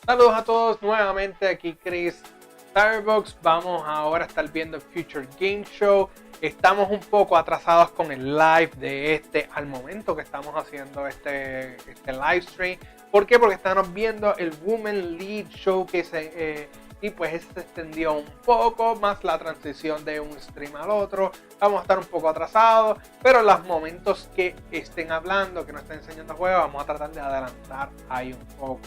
Saludos a todos, nuevamente aquí Chris Starbucks. Vamos ahora a estar viendo el Future Game Show. Estamos un poco atrasados con el live de al momento que estamos haciendo este live stream. ¿Por qué? Porque estamos viendo el Women Lead Show y pues se extendió un poco más la transición de un stream al otro. Vamos a estar un poco atrasados, pero en los momentos que estén hablando, que nos estén enseñando juegos, vamos a tratar de adelantar ahí un poco.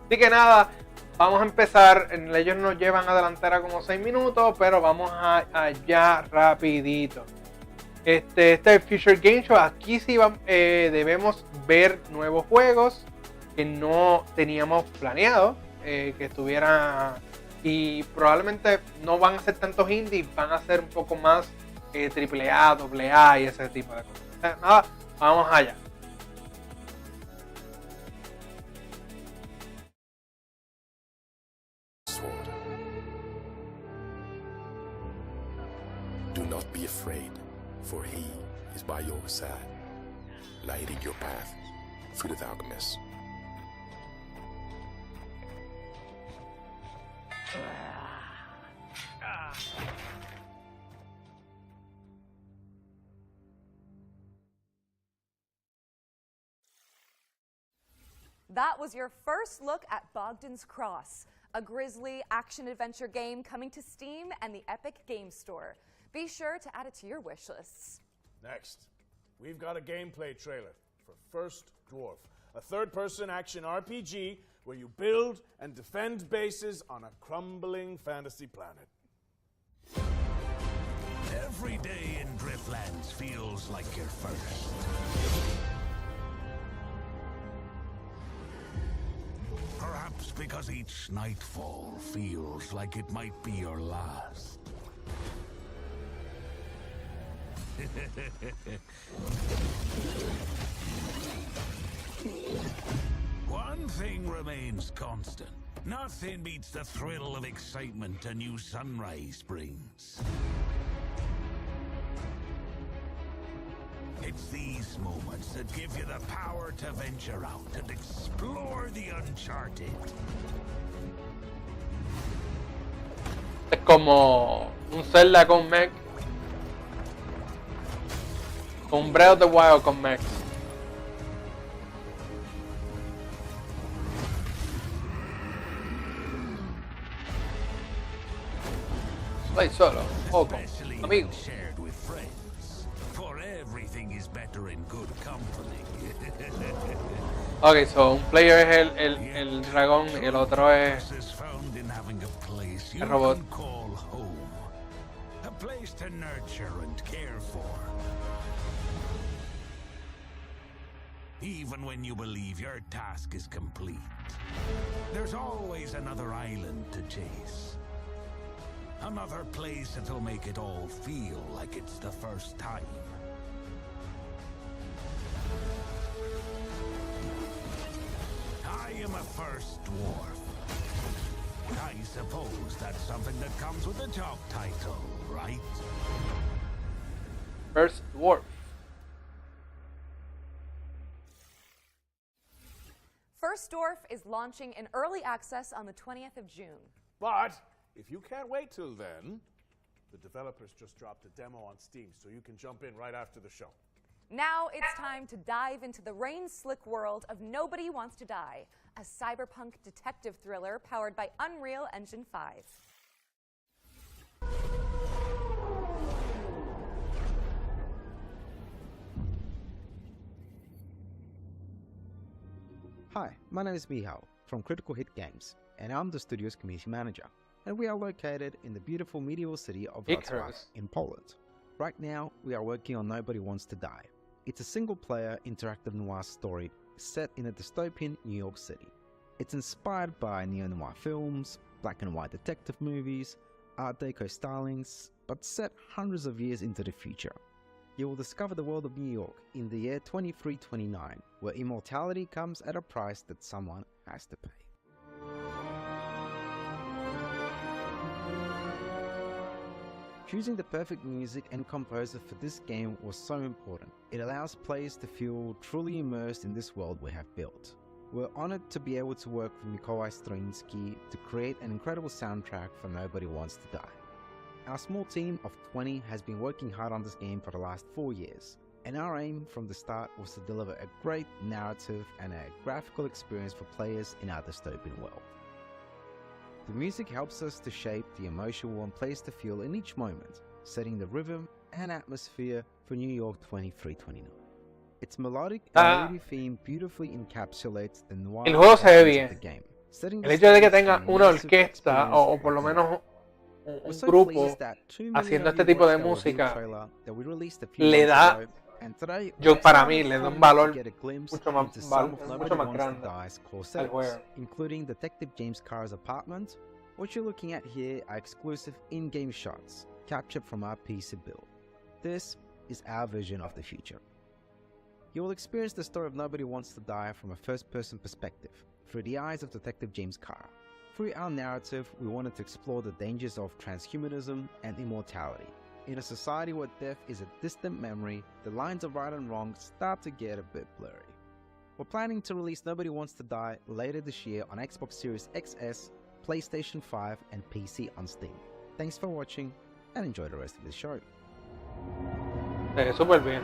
Así que nada, vamos a empezar. Ellos nos llevan a delantera como 6 minutos, pero vamos allá rapidito. Este es el Future Game Show. Aquí sí debemos ver nuevos juegos que no teníamos planeado que estuvieran, y probablemente no van a ser tantos indies, van a ser un poco más AAA, AA y ese tipo de cosas. Nada, vamos allá. Do not be afraid, for he is by your side, lighting your path through the darkness. That was your first look at Bogdan's Cross, a grisly action-adventure game coming to Steam and the Epic Game Store. Be sure to add it to your wish lists. Next, we've got a gameplay trailer for First Dwarf, a third-person action RPG where you build and defend bases on a crumbling fantasy planet. Every day in Driftlands feels like your first. Perhaps because each nightfall feels like it might be your last. One thing remains constant. Nothing beats the thrill of excitement a new sunrise brings. It's these moments that give you the power to venture out and explore the uncharted. Es como un Zelda con mech, un Breath of the Wild con mech. Play solo o con amigos. Shared with friends, for everything is better in good company. Ok, so un player es el dragón y el otro es el robot. A place to nurture and care for. Even when you believe your task is complete, there's always another island to chase. Another place that'll make it all feel like it's the first time. I am a first dwarf. I suppose that's something that comes with a job title, right? First Dwarf. First Dwarf is launching in early access on the 20th of June. But if you can't wait till then, the developers just dropped a demo on Steam, so you can jump in right after the show. Now it's time to dive into the rain-slick world of Nobody Wants to Die, a cyberpunk detective thriller powered by Unreal Engine 5. Hi, my name is Michał from Critical Hit Games, and I'm the studio's community manager. And we are located in the beautiful medieval city of Wrocław in Poland. Right now, we are working on Nobody Wants to Die. It's a single-player interactive noir story set in a dystopian New York City. It's inspired by neo-noir films, black and white detective movies, Art Deco stylings, but set hundreds of years into the future. You will discover the world of New York in the year 2329, where immortality comes at a price that someone has to pay. Choosing the perfect music and composer for this game was so important. It allows players to feel truly immersed in this world we have built. We're honored to be able to work with Mikołaj Stroiński to create an incredible soundtrack for Nobody Wants to Die. Our small team of 20 has been working hard on this game for the last 4 years, and our aim from the start was to deliver a great narrative and a graphical experience for players in our dystopian world. The music helps us to shape the emotion we want players to feel in each moment, setting the rhythm and atmosphere for New York 2329. Its melodic and moody theme beautifully encapsulates the noir El juego se ve essence bien. of the game, setting El the hecho de que stage tenga for an una immersive orquesta o experience por lo every menos night. un We're so grupo pleased that 2 million haciendo of este you tipo de watched our review música trailer that we released a few le months da, ago, and today yo we're para excited mí le da for un you valor to get a glimpse mucho más, into some of Nobody mucho más Wants to grande Die's core al settings, juego. including Detective James Carr's apartment. What you're looking at here are exclusive in-game shots captured from our PC build. This is our vision of the future. You will experience the story of Nobody Wants to Die from a first-person perspective, through the eyes of Detective James Carr. Through our narrative, we wanted to explore the dangers of transhumanism and immortality. In a society where death is a distant memory, the lines of right and wrong start to get a bit blurry. We're planning to release Nobody Wants to Die later this year on Xbox Series XS, PlayStation 5 and PC on Steam. Thanks for watching and enjoy the rest of the show. Se ve súper bien.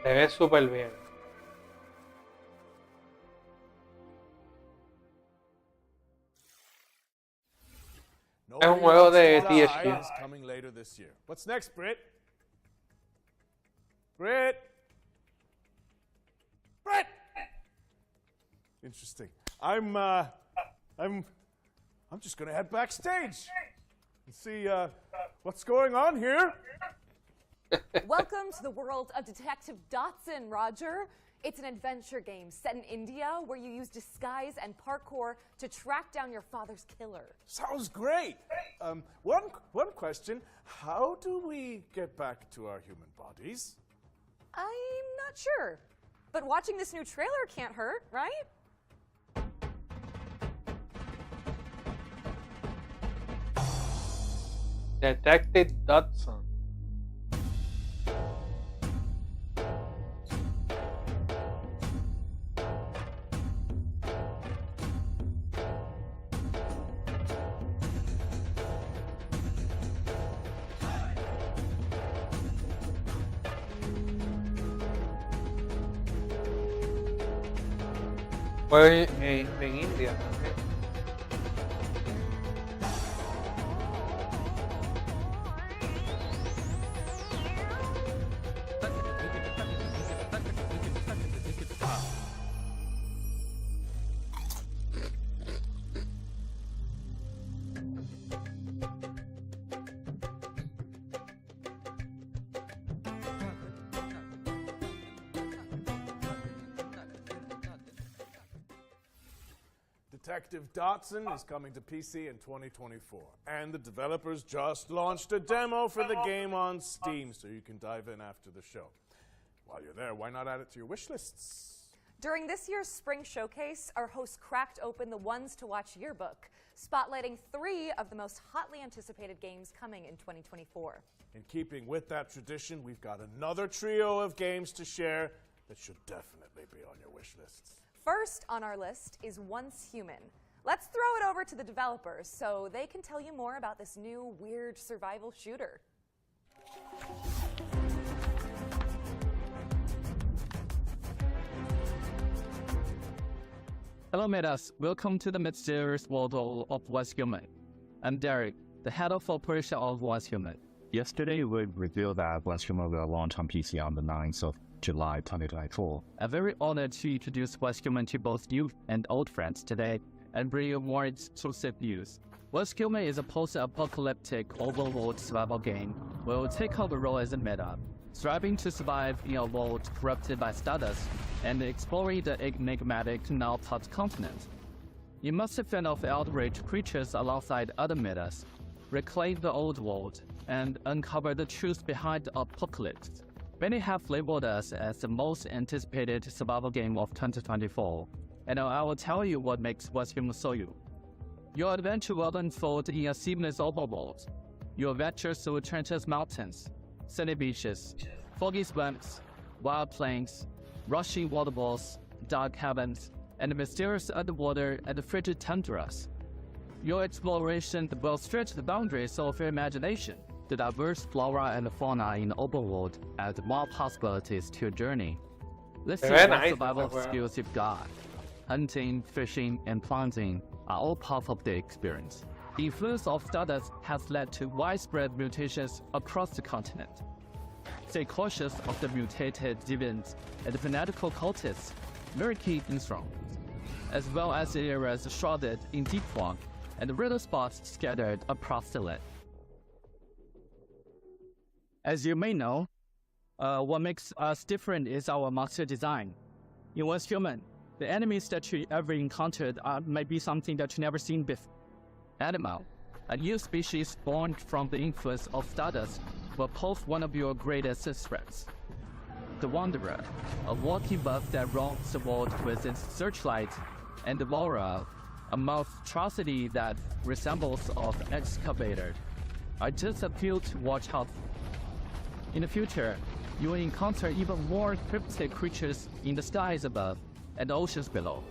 Se ve súper bien. Es un juego de THQ. Is coming later this year. What's next, Britt? Britt! Britt! Interesting. I'm just gonna head backstage and see what's going on here. Welcome to the world of Detective Dotson, Roger. It's an adventure game set in India where you use disguise and parkour to track down your father's killer. Sounds great. One question: how do we get back to our human bodies? I'm not sure, but watching this new trailer can't hurt, right? Detective Dodson. Fue en India también. Detective Dotson is coming to PC in 2024, and the developers just launched a demo for the game on Steam, so you can dive in after the show. While you're there, why not add it to your wish lists? During this year's Spring Showcase, our host cracked open the Ones to Watch yearbook, spotlighting 3 of the most hotly anticipated games coming in 2024. In keeping with that tradition, we've got another trio of games to share that should definitely be on your wish lists. First on our list is Once Human. Let's throw it over to the developers so they can tell you more about this new weird survival shooter. Hello, Metas. Welcome to the mysterious world of Once Human. I'm Derek, the head of operation of Once Human. Yesterday, we revealed that Once Human will launch on PC on the 9th of July 2024. I'm very honored to introduce Once Human to both new and old friends today and bring you more exclusive news. Once Human is a post-apocalyptic overworld survival game where we'll take over the role as a meta, striving to survive in a world corrupted by stardust and exploring the enigmatic now-part continent. You must fend off outraged creatures alongside other metas, reclaim the old world, and uncover the truth behind the apocalypse. Many have labeled us as the most anticipated survival game of 2024, and I will tell you what makes Once Human so you. Your adventure will unfold in a seamless overworld. You'll venture through treacherous mountains, sandy beaches, foggy swamps, wild plains, rushing waterfalls, dark caverns, and mysterious underwater and frigid tundras. Your exploration will stretch the boundaries of your imagination. The diverse flora and fauna in the open world add more possibilities to your journey. Let's see what survival skills you've got. Hunting, fishing, and planting are all part of the experience. The influence of Stardust has led to widespread mutations across the continent. Stay cautious of the mutated deviants and fanatical cultists lurking in strongholds, as well as the areas shrouded in deep fog and riddle spots scattered across the land. As you may know, what makes us different is our monster design. In Once Human, the enemies that you ever encountered may be something that you never seen before. Animal, a new species born from the influence of Stardust, will pose one of your greatest threats. The Wanderer, a walking buff that roams the world with its searchlight, and the Laura, a monstrosity that resembles an excavator, are just a few to watch out for. In the future, you will encounter even more cryptic creatures in the skies above and the oceans below.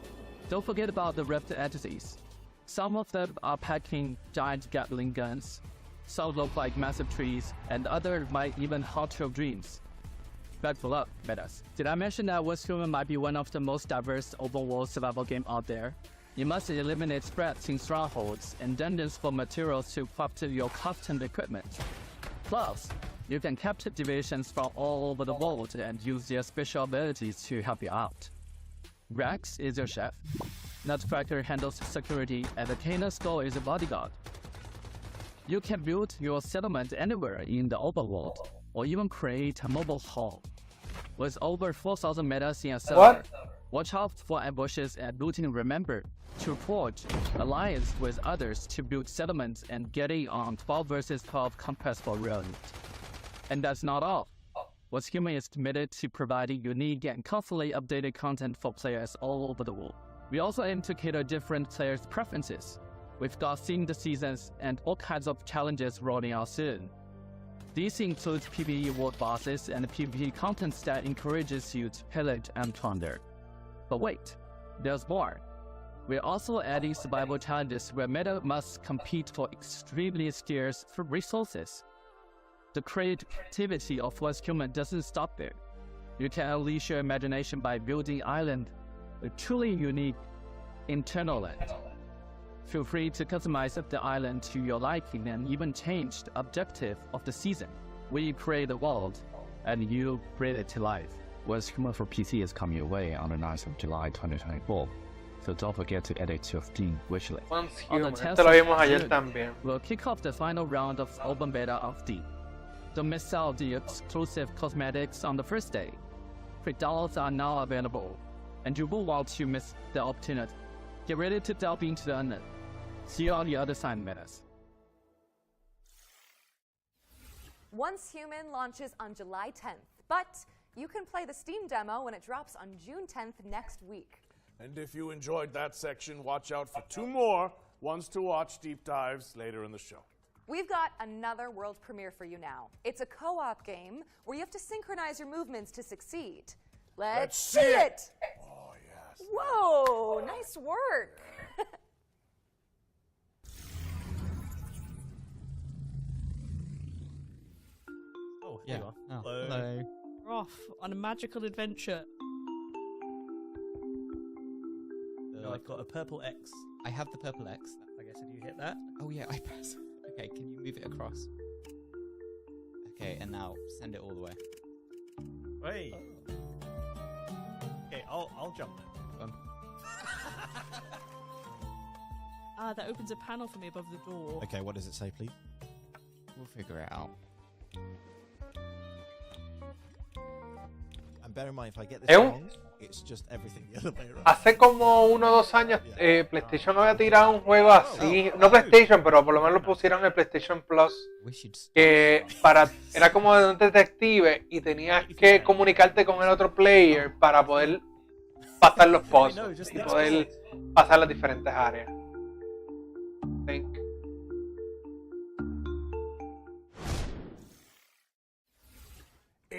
Don't forget about the rift entities. Some of them are packing giant Gatling guns, some look like massive trees, and others might even haunt your dreams. Buckle up, metas. Did I mention that Once Human might be one of the most diverse open-world survival games out there? You must eliminate threats in strongholds and dungeons for materials to craft your custom equipment. Plus, you can capture divisions from all over the world and use their special abilities to help you out. Rex is your chef, Nutcracker handles security, and the Kana Skull is a bodyguard. You can build your settlement anywhere in the open world, or even create a mobile hall. With over 4,000 metas in a server, watch out for ambushes and looting. Remember to forge alliance with others to build settlements and get in on 12 vs 12 compressible realms. And that's not all. Once Human is committed to providing unique and constantly updated content for players all over the world. We also aim to cater different players' preferences. We've got themed seasons and all kinds of challenges rolling out soon. These include PvE world bosses and PvP content that encourages you to pillage and plunder. But wait, there's more. We're also adding survival challenges where meta must compete for extremely scarce resources. The creativity of Once Human doesn't stop there. You can unleash your imagination by building island, a truly unique internal land. Feel free to customize the island to your liking and even change the objective of the season. We create the world, and you bring it to life. Once Human for PC is coming your way on the 9th of July 2024, so don't forget to add it to your Steam wishlist. Once On the Human, 10th esto lo vimos of ayer June, también. we'll kick off the final round of open beta of Deep. Don't miss out the exclusive cosmetics on the first day. Free downloads are now available, and you won't want to miss the opportunity. Get ready to delve into the unknown. See you on the other side, metas. Once Human launches on July 10th, but you can play the Steam demo when it drops on June 10th next week. And if you enjoyed that section, watch out for 2 more ones to watch deep dives later in the show. We've got another world premiere for you now. It's a co-op game where you have to synchronize your movements to succeed. Let's see it! Oh, yes. Whoa, nice work. Oh, here you are. Hello. We're off on a magical adventure. I've got a purple X. I have the purple X. I guess if you hit that. Oh yeah, I press. Okay, can you move it across? Okay, and now send it all the way. Wait. Okay, I'll jump then. That opens a panel for me above the door. Okay, what does it say, please? We'll figure it out. And bear in mind, if I get this Es un- wrong, it's just everything the other way around. Hace como 1 o 2 años PlayStation había tirado un juego así, no PlayStation, pero por lo menos lo pusieron en el PlayStation Plus, que era como de un detective y tenías que comunicarte con el otro player para poder pasar los puzzles y poder pasar las diferentes áreas. Think.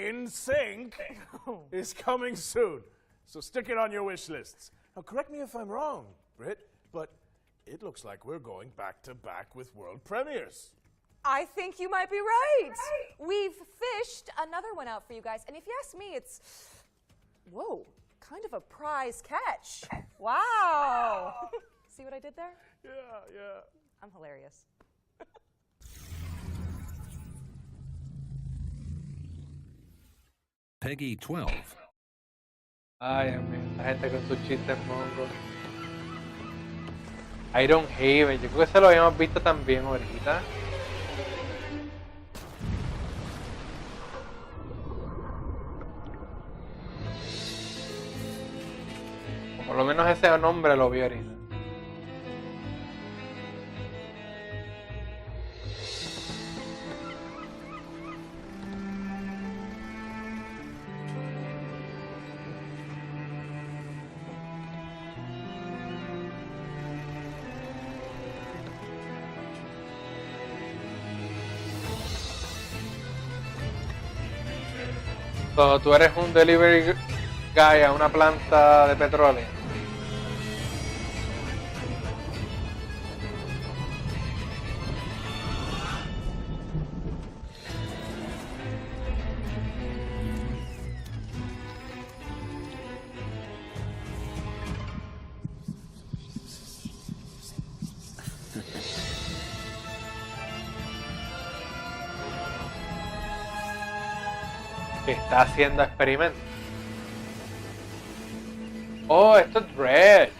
In Sync is coming soon, so stick it on your wish lists. Now, correct me if I'm wrong, Britt, but it looks like we're going back to back with world premieres. I think you might be right. We've fished another one out for you guys, and if you ask me, it's, whoa, kind of a prize catch. Wow. See what I did there? Yeah. I'm hilarious. Peggy 12. Ay, Dios mío, esta gente con sus chistes mongos. Iron Haven, yo creo que se lo habíamos visto también ahorita. O por lo menos ese nombre lo vi ahorita. So, tú eres un delivery guy a una planta de petróleo. Que está haciendo experimentos. Oh, esto es Dredge.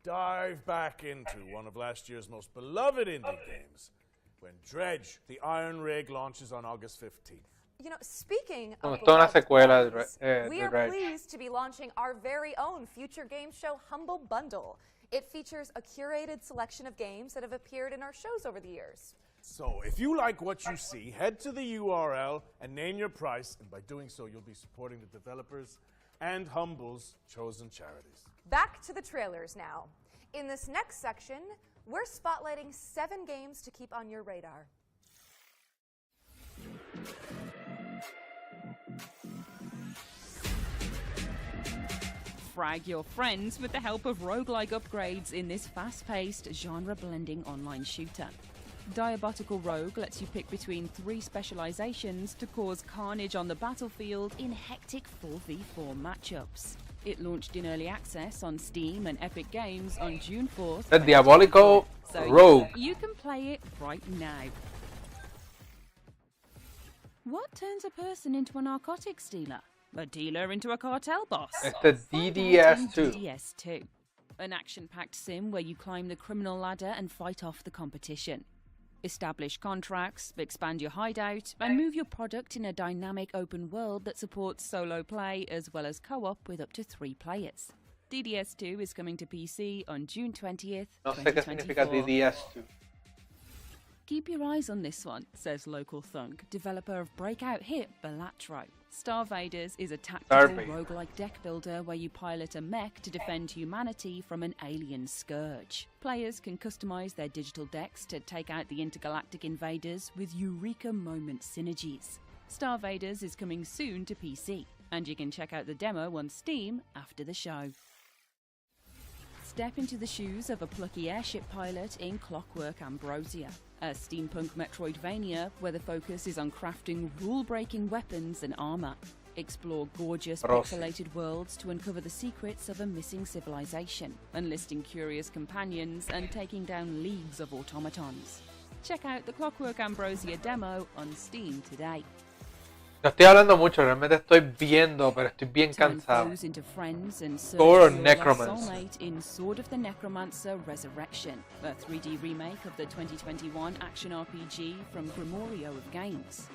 Dive back into one of last year's most beloved indie games when Dredge, the Iron Rig, launches on August 15th. You know, speaking Bueno, of esto es una secuela games, de we are Dredge. pleased to be launching our very own future game show, Humble Bundle. It features a curated selection of games that have appeared in our shows over the years. So, if you like what you see, head to the URL and name your price, and by doing so, you'll be supporting the developers and Humble's chosen charities. Back to the trailers now. In this next section, we're spotlighting 7 games to keep on your radar. Frag your friends with the help of roguelike upgrades in this fast-paced, genre-blending online shooter. Diabotical Rogue lets you pick between 3 specializations to cause carnage on the battlefield in hectic 4v4 matchups. It launched in early access on Steam and Epic Games on June 4th. The Diabolical Rogue. You can play it right now. What turns a person into a narcotics dealer? A dealer into a cartel boss? It's the DDS2. DDS2. An action-packed sim where you climb the criminal ladder and fight off the competition. Establish contracts, expand your hideout, and move your product in a dynamic open world that supports solo play as well as co-op with up to 3 players. DDS2 is coming to PC on June 20th, No sé qué significa DDS2. Keep your eyes on this one, says Local Thunk, developer of breakout hit Balatro. Star Vaders is a tactical roguelike deck builder where you pilot a mech to defend humanity from an alien scourge. Players can customize their digital decks to take out the intergalactic invaders with Eureka Moment synergies. Star Vaders is coming soon to PC, and you can check out the demo on Steam after the show. Step into the shoes of a plucky airship pilot in Clockwork Ambrosia, a steampunk Metroidvania where the focus is on crafting rule-breaking weapons and armor. Explore gorgeous pixelated worlds to uncover the secrets of a missing civilization, enlisting curious companions and taking down leagues of automatons. Check out the Clockwork Ambrosia demo on Steam today. No estoy hablando mucho, realmente estoy viendo, pero estoy bien cansado. Sword of Necromancer. In Sword of the Necromancer Resurrection, a 3D remake of the 2021 action RPG from Grimorio of Games.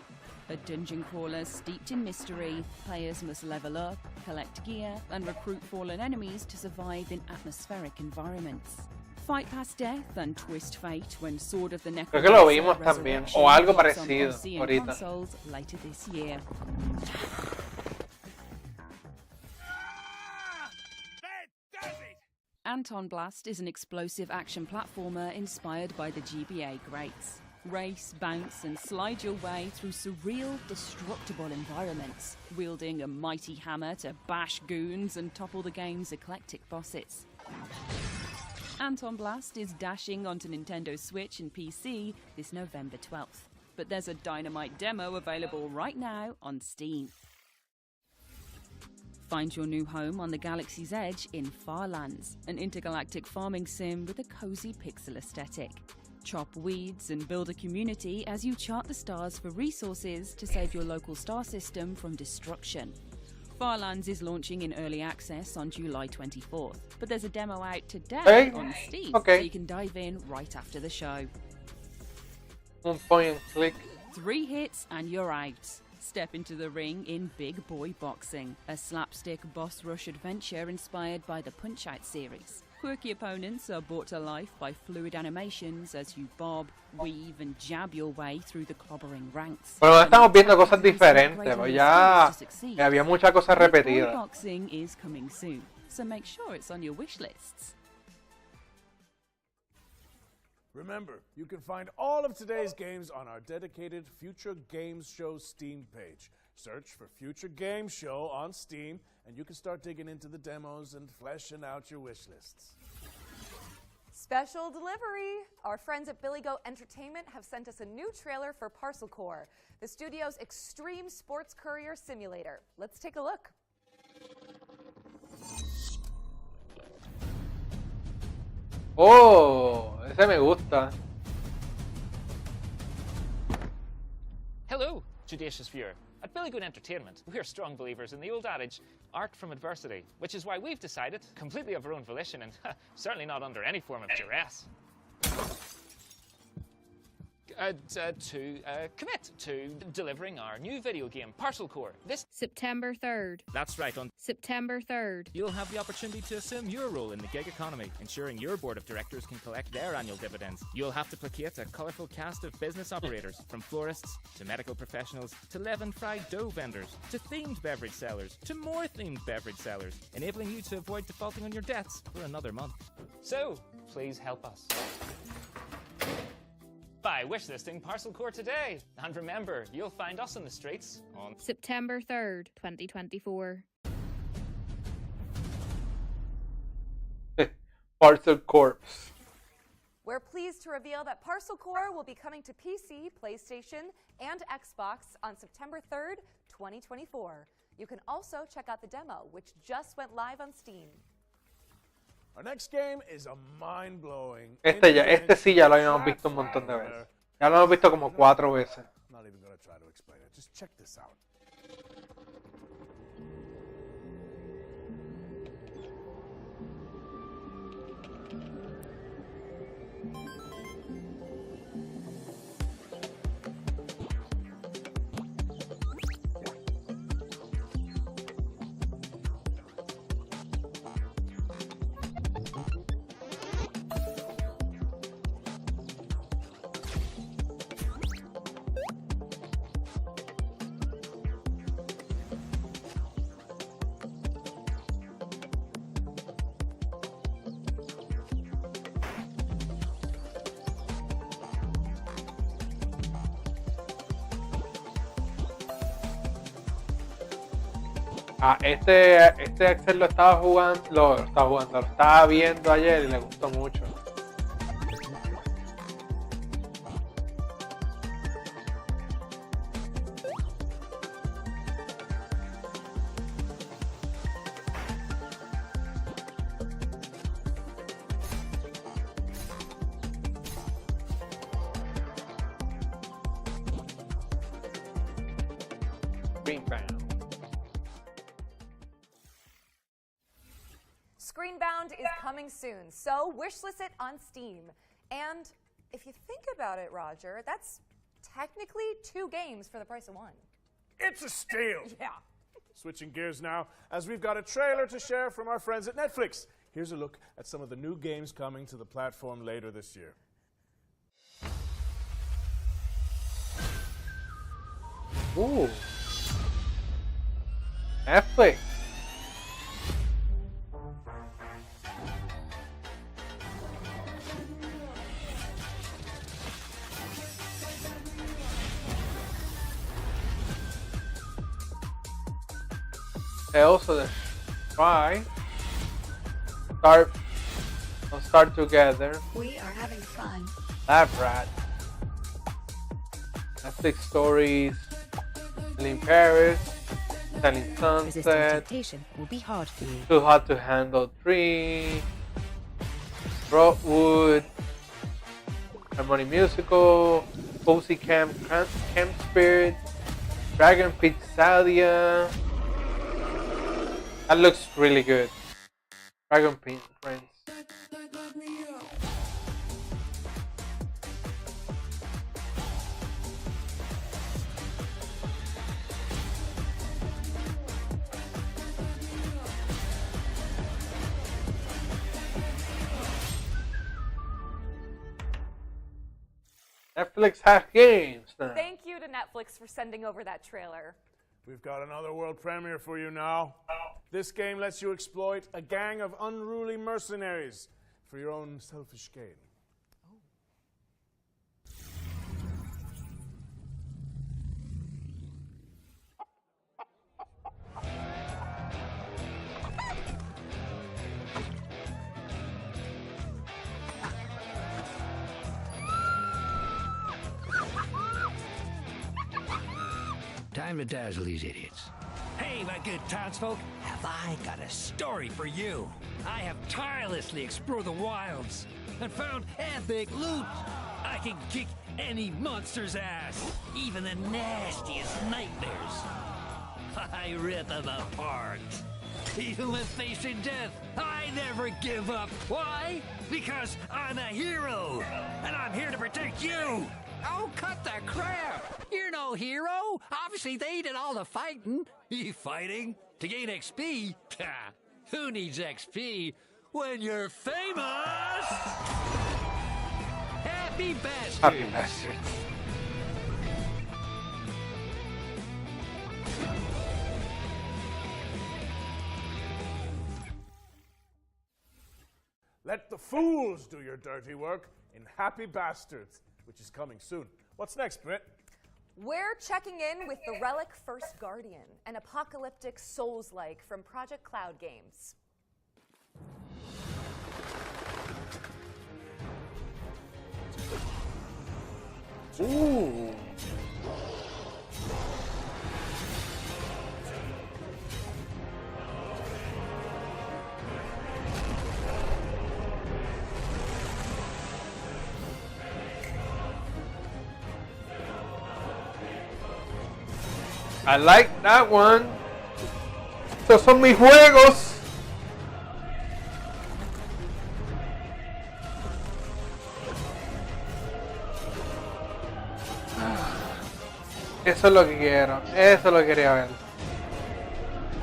A dungeon crawler steeped in mystery, players must level up, collect gear, and recruit fallen enemies to survive in atmospheric environments. Fight past death and twist fate when Sword of the Necromancer. Creo que lo vimos también, o algo parecido ahorita. Later this year. That does it! Anton Blast is an explosive action platformer inspired by the GBA greats. Race, bounce, and slide your way through surreal, destructible environments, wielding a mighty hammer to bash goons and topple the game's eclectic bosses. Anton Blast is dashing onto Nintendo Switch and PC this November 12th, but there's a dynamite demo available right now on Steam. Find your new home on the galaxy's edge in Farlands, an intergalactic farming sim with a cozy pixel aesthetic. Chop weeds and build a community as you chart the stars for resources to save your local star system from destruction. Farlands is launching in early access on July 24th, but there's a demo out today on Steam, so you can dive in right after the show. 1 point and click. 3 hits and you're out. Step into the ring in Big Boy Boxing, a slapstick boss rush adventure inspired by the Punch-Out series. Quirky opponents are brought to life by fluid animations as you bob, weave and jab your way through the clobbering ranks. Bueno, estamos viendo cosas diferentes, pues ya había muchas cosas repetidas. Boxing is coming soon, so make sure it's on your wish lists. Remember, you can find all of today's games on our dedicated Future Games Show Steam page. Search for Future Games Show on Steam, and you can start digging into the demos and fleshing out your wish lists. Special delivery! Our friends at Billy Goat Entertainment have sent us a new trailer for Parcel Core, the studio's extreme sports courier simulator. Let's take a look. Oh, ese me gusta. Hello, judicious viewer. At Billy Goat Entertainment, we are strong believers in the old adage, art from adversity, which is why we've decided, completely of our own volition and certainly not under any form of duress, to commit to delivering our new video game, Parcel Core, this September 3rd. That's right, on September 3rd. You'll have the opportunity to assume your role in the gig economy, ensuring your board of directors can collect their annual dividends. You'll have to placate a colourful cast of business operators, from florists to medical professionals to leavened fried dough vendors to themed beverage sellers to more themed beverage sellers, enabling you to avoid defaulting on your debts for another month. So, please help us by wishlisting Parcel Core today. And remember, you'll find us in the streets on September 3rd, 2024. Parcel Corps. We're pleased to reveal that Parcel Core will be coming to PC, PlayStation, and Xbox on September 3rd, 2024. You can also check out the demo, which just went live on Steam. Our next game is a mind-blowing. Este sí ya lo habíamos visto un montón de veces. Ya lo hemos visto como 4 veces. Not even going to try to explain it. Just check this out. Este Axel lo estaba viendo ayer y le gustó mucho. Screenbound is coming soon, so wishlist it on Steam. And if you think about it, Roger, that's technically 2 games for the price of 1. It's a steal! Yeah. Switching gears now, as we've got a trailer to share from our friends at Netflix. Here's a look at some of the new games coming to the platform later this year. Ooh. Netflix. also the try. Start together. We are having fun. Lab Rat. Netflix stories. In Paris. Selling Sunset. Temptation will be hard for you. Too Hot to Handle 3. Broadwood. Harmony Musical. Cozy Camp Spirit. Dragon Pizzalia. That looks really good. Dragon Prince. Netflix has games now. Thank you to Netflix for sending over that trailer. We've got another world premiere for you now. This game lets you exploit a gang of unruly mercenaries for your own selfish gain. Time to dazzle these idiots. Hey, my good townsfolk, have I got a story for you? I have tirelessly explored the wilds and found epic loot. I can kick any monster's ass, even the nastiest nightmares. I rip them apart. Even when facing death, I never give up. Why? Because I'm a hero, and I'm here to protect you. Oh, cut the crap! You're no hero! Obviously, they did all the fighting. You fighting? To gain XP? Who needs XP when you're famous? Happy bastards! Happy bastards. Let the fools do your dirty work in Happy Bastards, which is coming soon. What's next, Britt? We're checking in with the Relic First Guardian, an apocalyptic Souls-like from Project Cloud Games. Ooh. I like that one. Estos son mis juegos. Eso es lo que quiero. Eso es lo que quería ver.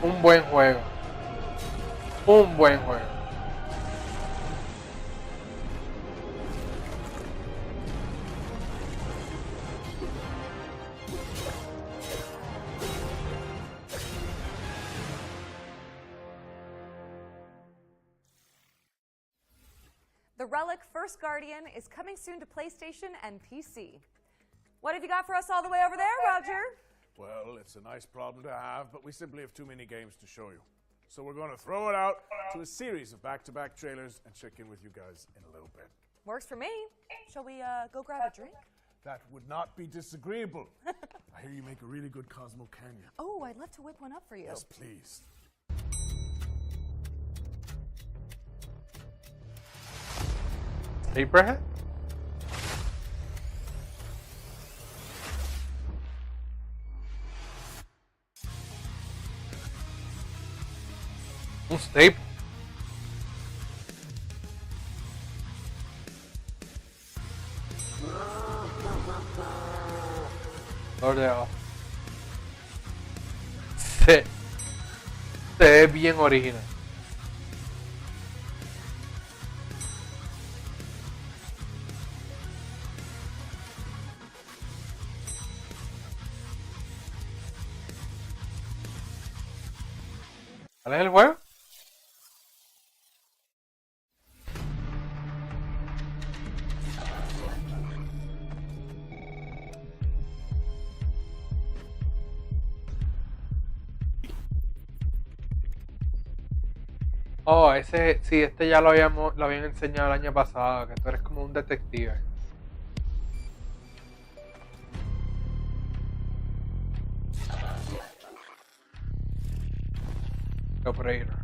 Un buen juego. Un buen juego. The Relic First Guardian is coming soon to PlayStation and PC. What have you got for us all the way over there, Roger? Well, it's a nice problem to have, but we simply have too many games to show you. So we're going to throw it out to a series of back-to-back trailers and check in with you guys in a little bit. Works for me. Shall we go grab a drink? That would not be disagreeable. I hear you make a really good Cosmo Canyon. Oh, I'd love to whip one up for you. Yes, please. Abraham? Un staple. Ordeado. Se ve bien original. ¿Cuál es el juego? Oh, ese, sí, este ya lo habían enseñado el año pasado, que tú eres como un detective. Operator.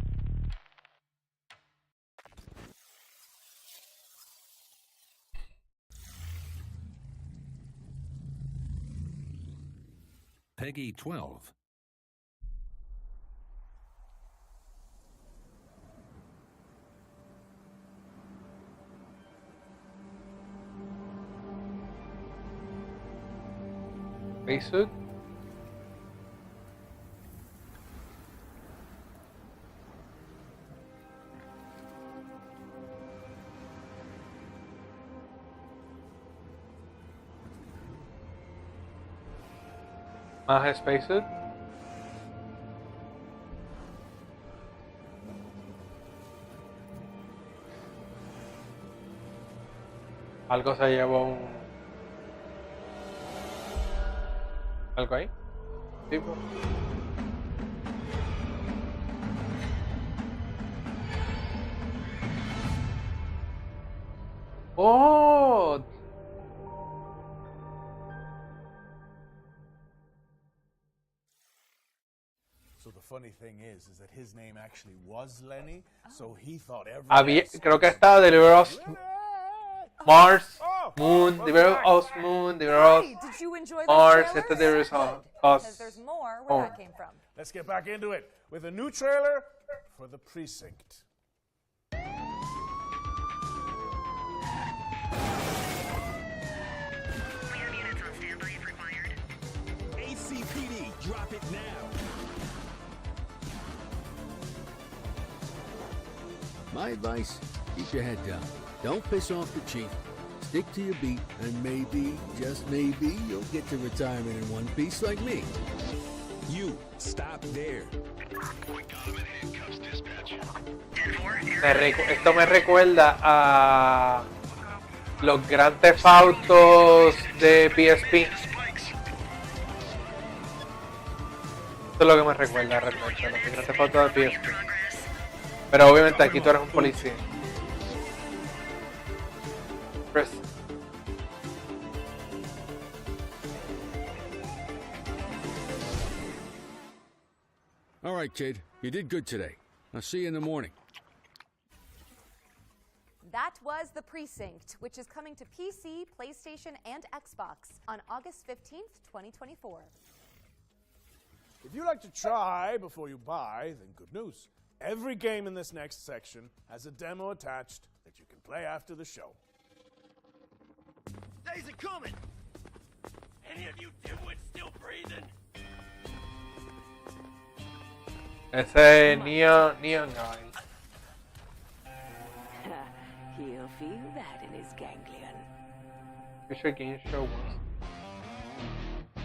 Peggy 12. Spacesuit. Más spacesuit. Algo se llevó un... ¿Algo ahí? Tipo. ¡Oh! So the funny thing is that his name actually was Lenny, so he thought everyone... Creo que estaba Deliver Us Mars, Moon, Deliver Us Moon, Deliver Us Mars, este Deliver Us. Because there's more where that came from. Let's get back into it with a new trailer for The Precinct. ACPD, drop it now. My advice, keep your head down. Don't piss off the chief. Stick to your beat, and maybe, just maybe, you'll get to retirement in one piece like me. You, stop there. Esto me recuerda a los Grand Theft Autos de PSP. Esto es lo que me recuerda realmente, los Grand Theft Autos de PSP. Pero obviamente aquí tú eres un policía. Chris. All right, kid. You did good today. I'll see you in the morning. That was The Precinct, which is coming to PC, PlayStation, and Xbox on August 15th, 2024. If you like to try before you buy, then good news. Every game in this next section has a demo attached that you can play after the show. Days are coming! Any of you dimwits still breathing? Ese neon guy. He'll feel that in his ganglion. Future Game Show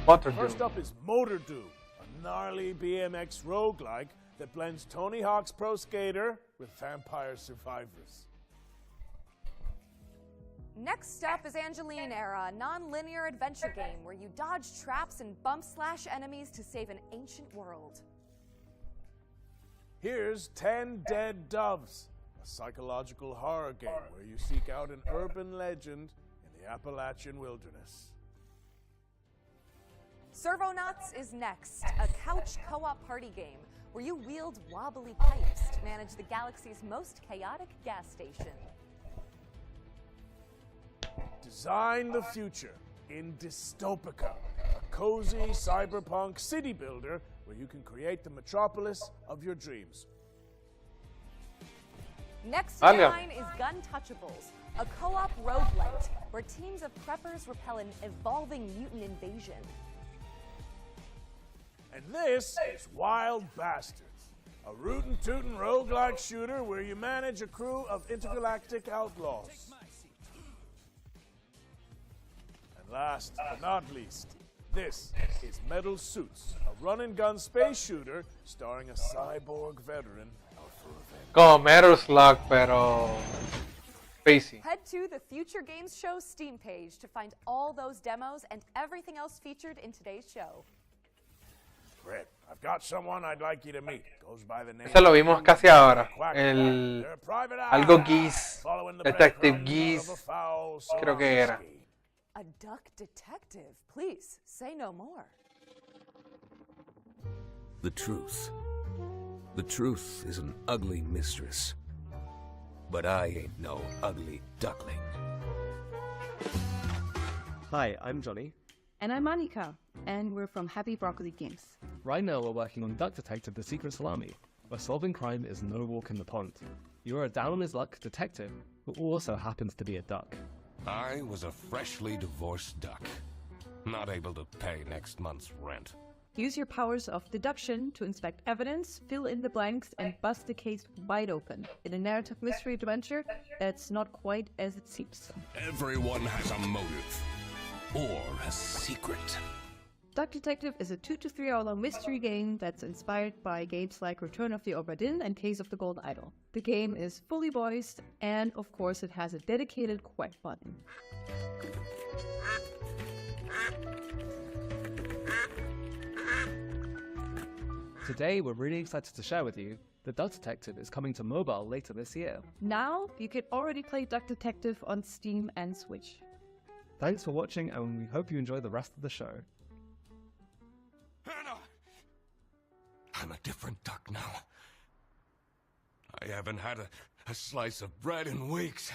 was. First up is Motor Doom, a gnarly BMX roguelike that blends Tony Hawk's Pro Skater with Vampire Survivors. Next up is Angeline Era, a non-linear adventure game where you dodge traps and bump/slash enemies to save an ancient world. Here's 10 Dead Doves, a psychological horror game where you seek out an urban legend in the Appalachian wilderness. Servonauts is next, a couch co-op party game where you wield wobbly pipes to manage the galaxy's most chaotic gas station. Design the future in Dystopica, a cozy cyberpunk city builder where you can create the metropolis of your dreams. Next in line is Gun Touchables, a co-op roguelite where teams of preppers repel an evolving mutant invasion. And this is Wild Bastards, a rootin' roguelike shooter where you manage a crew of intergalactic outlaws. And last but not least, this is Metal Suits, a run-and-gun space shooter starring a cyborg veteran out for revenge. Como Metal Slug, pero spacey. Head to the Future Games Show Steam page to find all those demos and everything else featured in today's show. Brett, I've got someone I'd like you to meet. Goes by the name. Eso lo vimos casi ahora. Algo Geese, Detective Geese, creo que era. A duck detective. Please, say no more. The truth. The truth is an ugly mistress. But I ain't no ugly duckling. Hi, I'm Johnny. And I'm Annika, and we're from Happy Broccoli Games. Right now we're working on Duck Detective: The Secret Salami, where solving crime is no walk in the pond. You're a down-on-his-luck detective who also happens to be a duck. I was a freshly divorced duck, not able to pay next month's rent. Use your powers of deduction to inspect evidence, fill in the blanks, and bust the case wide open in a narrative mystery adventure that's not quite as it seems. Everyone has a motive, or a secret. Duck Detective is a 2 to 3 hour long mystery game that's inspired by games like Return of the Obra Dinn and Case of the Golden Idol. The game is fully voiced, and of course it has a dedicated quack button. Today we're really excited to share with you that Duck Detective is coming to mobile later this year. Now you can already play Duck Detective on Steam and Switch. Thanks for watching, and we hope you enjoy the rest of the show. Hannah! I'm a different duck now. I haven't had a slice of bread in weeks.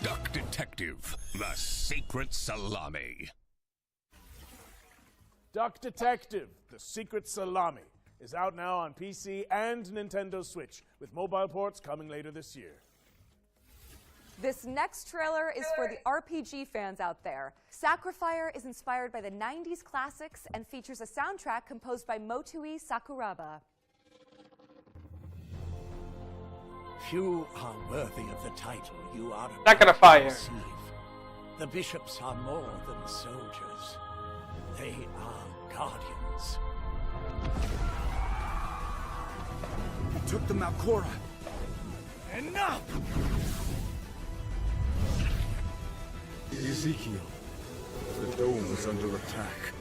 Duck Detective: The Secret Salami. Duck Detective: The Secret Salami is out now on PC and Nintendo Switch, with mobile ports coming later this year. This next trailer is for the RPG fans out there. Sacrifier is inspired by the 90s classics and features a soundtrack composed by Motoi Sakuraba. Few are worthy of the title you are Sacrifier. to receive. The bishops are more than soldiers. They are guardians. He took the Malcora. Enough! Ezekiel, the dome is under attack.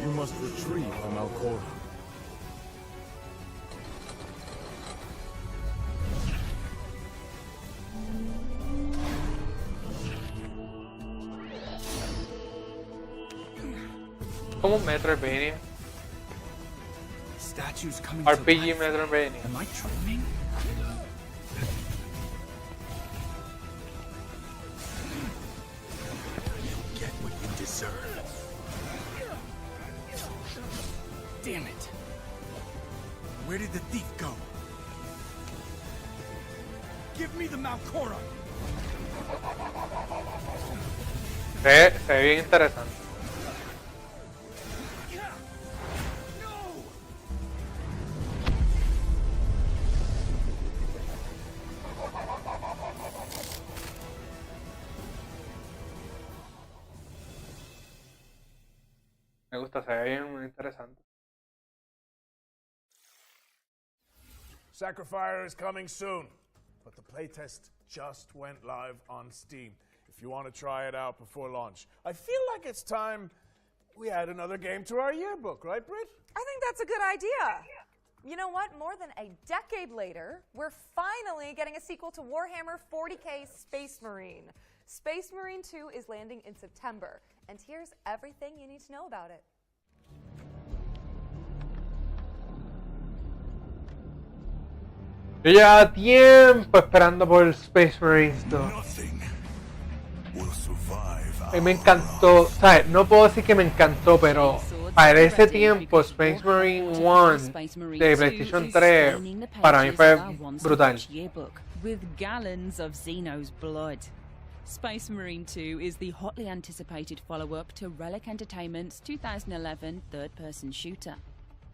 You must retrieve the Malcora. Como un Metroidvania. Statues coming RPG to life. Metroidvania. Am I dreaming? You'll get what you deserve. Damn it. Where did the thief go? Give me the Malcora. Se ve bien interesante. Me gusta, se ve bien muy interesante. Sacrifier is coming soon, but the playtest just went live on Steam. If you want to try it out before launch, I feel like it's time we add another game to our yearbook, right, Britt? I think that's a good idea. You know what? More than a decade later, we're finally getting a sequel to Warhammer 40k Space Marine. Space Marine 2 is landing in September, and here's everything you need to know about it. Yo llevaba tiempo esperando por Space Marine 2. Y me encantó, ¿sabes? No puedo decir que me encantó, pero para ese tiempo Space Marine 1 de PlayStation 3 para mí fue brutal. With gallons of Xeno's blood. Space Marine 2 is the hotly anticipated follow-up to Relic Entertainment's 2011 third-person shooter.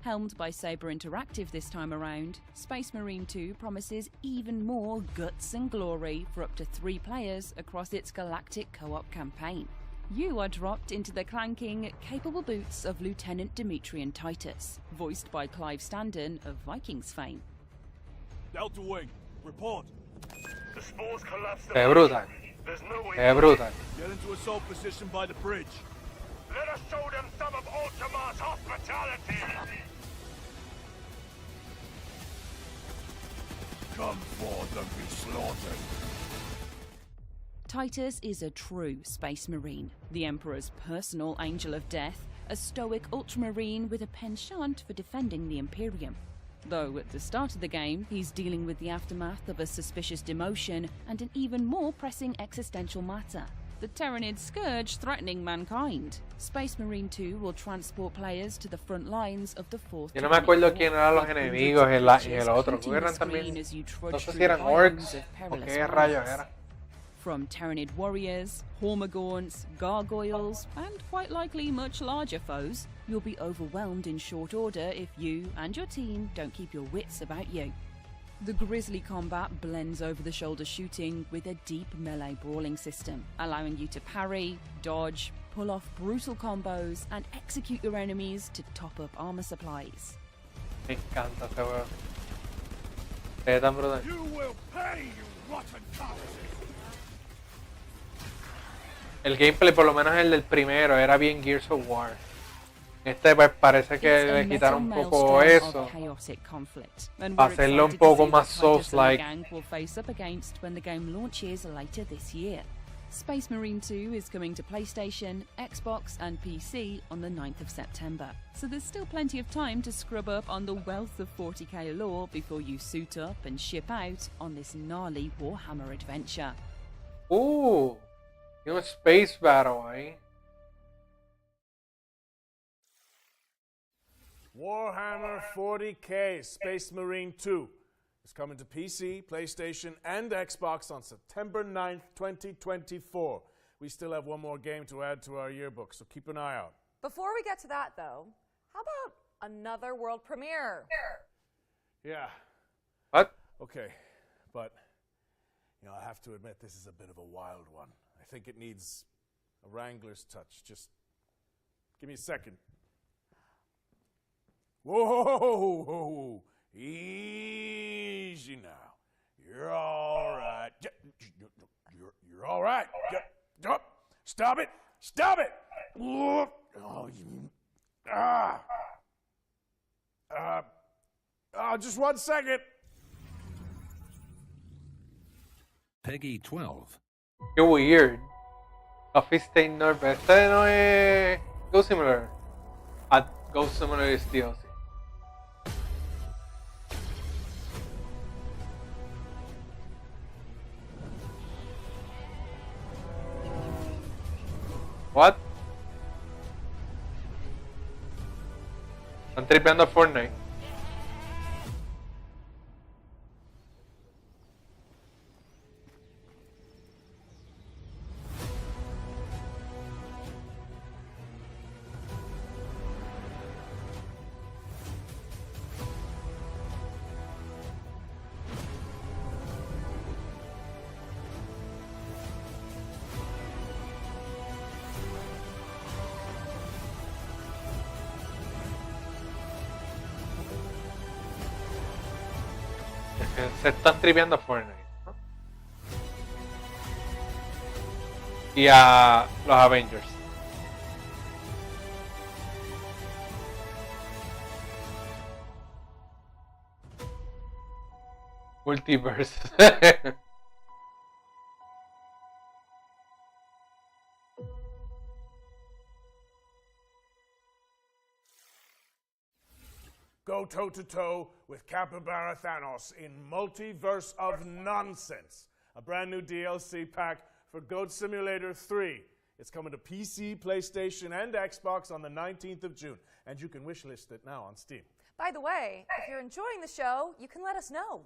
Helmed by Saber Interactive this time around, Space Marine 2 promises even more guts and glory for up to 3 players across its galactic co-op campaign. You are dropped into the clanking, capable boots of Lieutenant Demetrian Titus, voiced by Clive Standen of Vikings fame. Delta Wing, report. The spores collapsed. Es brutal. Es brutal. Get into assault position by the bridge. Let us show them some of Ultima's hospitality! Come forth and be slaughtered! Titus is a true space marine, the Emperor's personal angel of death, a stoic ultramarine with a penchant for defending the Imperium. Though at the start of the game, he's dealing with the aftermath of a suspicious demotion and an even more pressing existential matter: the Terranid scourge threatening mankind. Space Marine 2 will transport players to the front lines of the fourth. Yo no me acuerdo quién eran los enemigos y el otro. Eran también. No sé si eran orcs o qué rayos era. From Terranid warriors, Hormagaunts, gargoyles, and quite likely much larger foes, you'll be overwhelmed in short order if you and your team don't keep your wits about you. The grisly combat blends over-the-shoulder shooting with a deep melee brawling system, allowing you to parry, dodge, pull off brutal combos, and execute your enemies to top up armor supplies. Me encanta este juego. Es tan brutal. You will pay, you rotten carcasses! El gameplay, por lo menos el del primero, era bien Gears of War. Este pues parece que le quitaron un poco eso para hacerlo un poco más Souls-like. Space Marine 2 is coming to PlayStation, Xbox and PC on the 9th of September, so there's still plenty of time to scrub up on the wealth of 40k lore before you suit up and ship out on this gnarly Warhammer adventure. Ooh, you know, space battle ahí. Warhammer 40k Space Marine 2 is coming to PC, PlayStation, and Xbox on September 9th, 2024. We still have one more game to add to our yearbook, so keep an eye out. Before we get to that, though, how about another world premiere? Yeah. What? Okay, but, you know, I have to admit this is a bit of a wild one. I think it needs a Wrangler's touch. Just give me a second. Whoa, easy now. You're all right. You're all right. Stop it. Stop it. Oh, just 1 second. Peggy 12. Qué weird. Office Norbert. Este no es Ghost Simulator. Ghost Simulator es DLC. What? Están tripeando a Fortnite. Se están tripeando a Fortnite, ¿no? Y a los Avengers. Multiverse. Go toe-to-toe with Capybara Thanos in Multiverse of Nonsense, a brand new DLC pack for Goat Simulator 3. It's coming to PC, PlayStation, and Xbox on the 19th of June, and you can wishlist it now on Steam. By the way, if you're enjoying the show, you can let us know.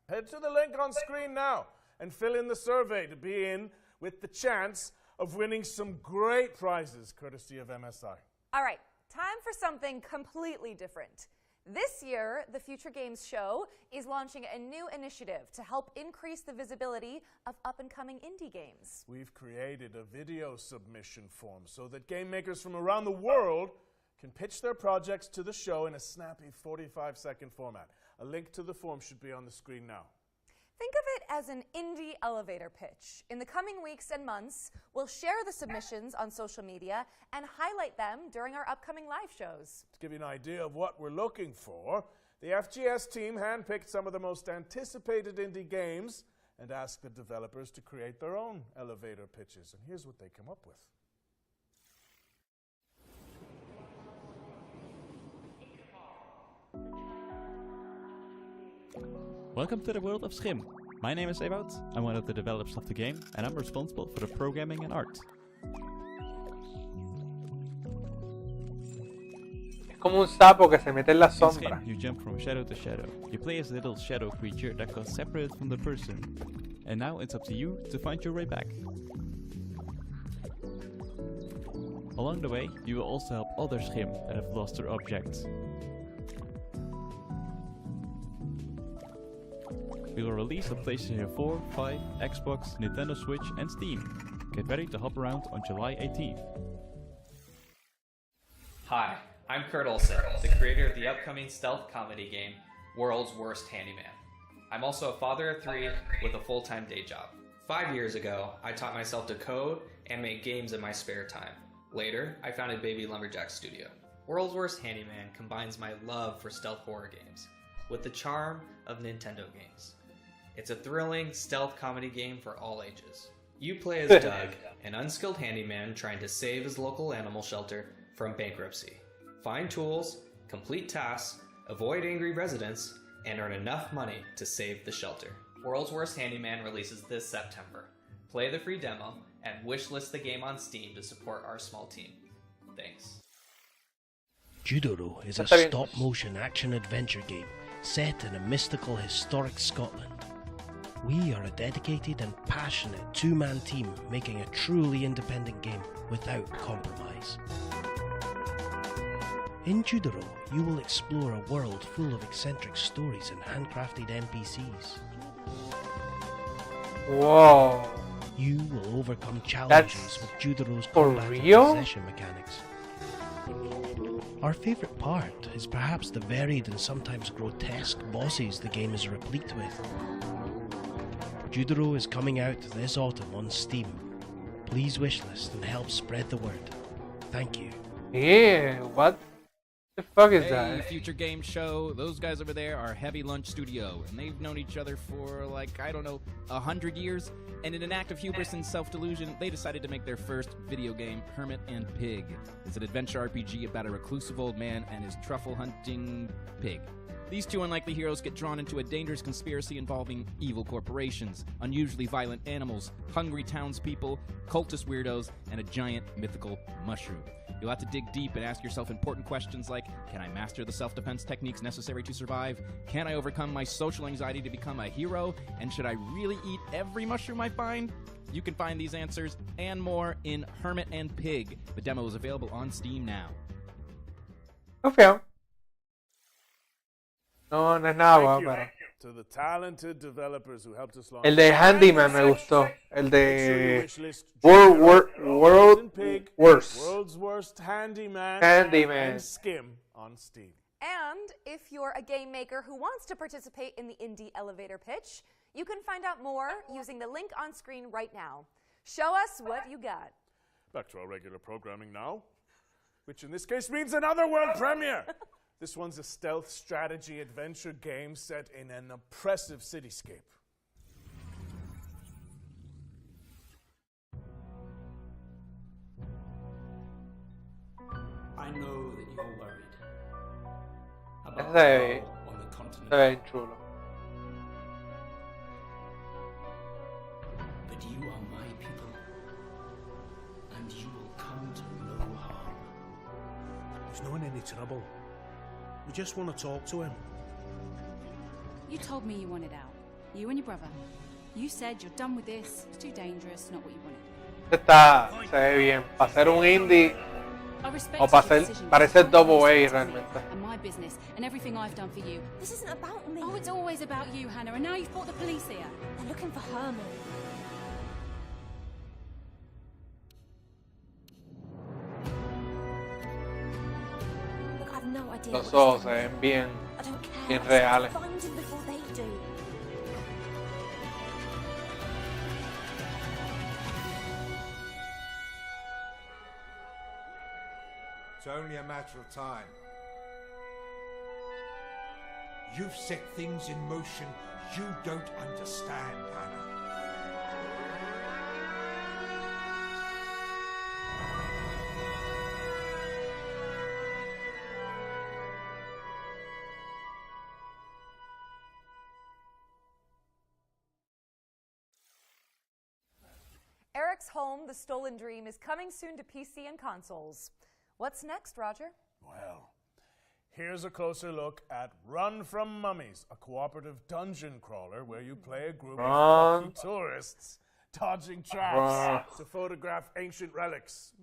Head to the link on screen now and fill in the survey to be in with the chance of winning some great prizes courtesy of MSI. All right, time for something completely different. This year, the Future Games Show is launching a new initiative to help increase the visibility of up-and-coming indie games. We've created a video submission form so that game makers from around the world can pitch their projects to the show in a snappy 45-second format. A link to the form should be on the screen now. Think of it as an indie elevator pitch. In the coming weeks and months, we'll share the submissions on social media and highlight them during our upcoming live shows. To give you an idea of what we're looking for, the FGS team handpicked some of the most anticipated indie games and asked the developers to create their own elevator pitches. And here's what they came up with. Welcome to the world of Schim. My name is Ewout, I'm one of the developers of the game, and I'm responsible for the programming and art. Es como un sapo que se mete en la sombra. In Schim, you jump from shadow to shadow. You play as a little shadow creature that got separated from the person. And now it's up to you to find your way back. Along the way, you will also help other Schim that have lost their objects. We will release on PlayStation 4, 5, Xbox, Nintendo Switch and Steam. Get ready to hop around on July 18th. Hi, I'm Kurt Olsen, the creator of the upcoming stealth comedy game, World's Worst Handyman. I'm also a father of 3 with a full-time day job. 5 years ago, I taught myself to code and make games in my spare time. Later, I founded Baby Lumberjack Studio. World's Worst Handyman combines my love for stealth horror games with the charm of Nintendo games. It's a thrilling stealth comedy game for all ages. You play as Doug, an unskilled handyman trying to save his local animal shelter from bankruptcy. Find tools, complete tasks, avoid angry residents, and earn enough money to save the shelter. World's Worst Handyman releases this September. Play the free demo and wishlist the game on Steam to support our small team. Thanks. Judoro is a stop-motion action-adventure game set in a mystical, historic Scotland. We are a dedicated and passionate two-man team making a truly independent game without compromise. In Judoro, you will explore a world full of eccentric stories and handcrafted NPCs. Whoa. You will overcome challenges with Judoro's combat and possession mechanics. Our favourite part is perhaps the varied and sometimes grotesque bosses the game is replete with. Judoro is coming out this autumn on Steam. Please wishlist and help spread the word. Thank you. Yeah, what the fuck is hey, that? Future Game Show. Those guys over there are Heavy Lunch Studio, and they've known each other for, like, I don't know, 100 years. And in an act of hubris and self-delusion, they decided to make their first video game, Hermit and Pig. It's an adventure RPG about a reclusive old man and his truffle-hunting pig. These two unlikely heroes get drawn into a dangerous conspiracy involving evil corporations, unusually violent animals, hungry townspeople, cultist weirdos, and a giant mythical mushroom. You'll have to dig deep and ask yourself important questions like, can I master the self-defense techniques necessary to survive? Can I overcome my social anxiety to become a hero? And should I really eat every mushroom I find? You can find these answers and more in Hermit and Pig. The demo is available on Steam now. Okay. No, no es nada, guau, pero... To the talented developers who helped us launch. El de Handyman me gustó. El de World's Worst Handyman. And Skim on Steam. And if you're a game maker who wants to participate in the indie elevator pitch, you can find out more using the link on screen right now. Show us what you got. Back to our regular programming now, which in this case means another world premiere. This one's a stealth strategy adventure game set in an oppressive cityscape. I know that you're worried about Ese people on the continent. se ve chulo. But you are my people, and you will come to no harm. There's not any trouble. We just want to talk to him. You told me you wanted out. You and your brother. You said you're done with this. It's too dangerous. Not what you wanted. Se ve bien. Para ser un indie I respect o para your ser, decision, parece but double A it's realmente. and my business and everything I've done for you. This isn't about me. Oh, it's always about you, Hannah. And now you've brought the police here. They're looking for Herman. Los ojos se ven bien reales. It's only a matter of time. You've set things in motion you don't understand, Hannah. Eric's Home, The Stolen Dream, is coming soon to PC and consoles. What's next, Roger? Well, here's a closer look at Run from Mummies, a cooperative dungeon crawler where you play a group of fucking tourists dodging traps to photograph ancient relics.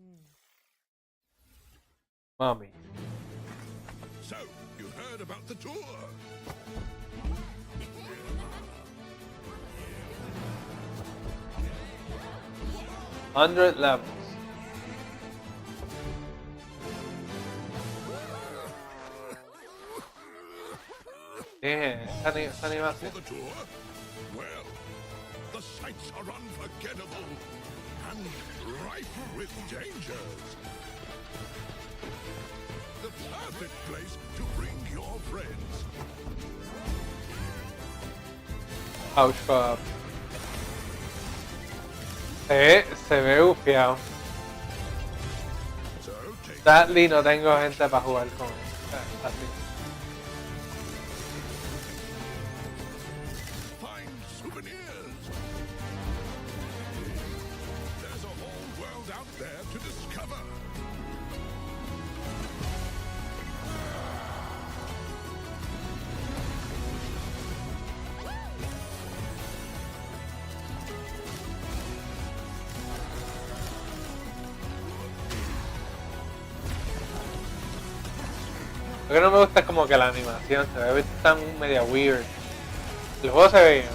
Mummy. So, you heard about the tour? 100 levels. Damn, esta animación. For the tour? Well, the sights are unforgettable and rife with dangers. The perfect place to bring your friends. Ouch, Bob. Se ve bufiado. Sadly no tengo gente para jugar con él. Así. Find souvenirs. There's a whole world out there to discover. Lo que no me gusta es como que la animación se ve tan media weird. El juego se ve bien.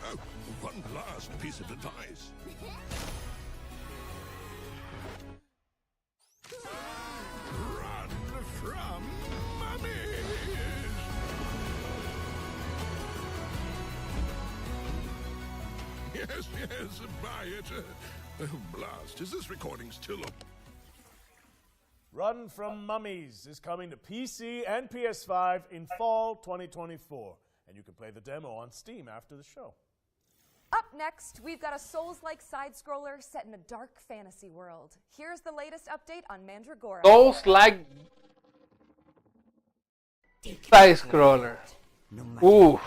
Oh, one last piece of advice. Run from mummies. Yes, buy it. Oh, blast. Is this recording still up? Run from Mummies is coming to PC and PS5 in fall 2024. And you can play the demo on Steam after the show. Up next, we've got a Souls-like side-scroller set in a dark fantasy world. Here's the latest update on Mandragora. Souls-like side-scroller. Ooh.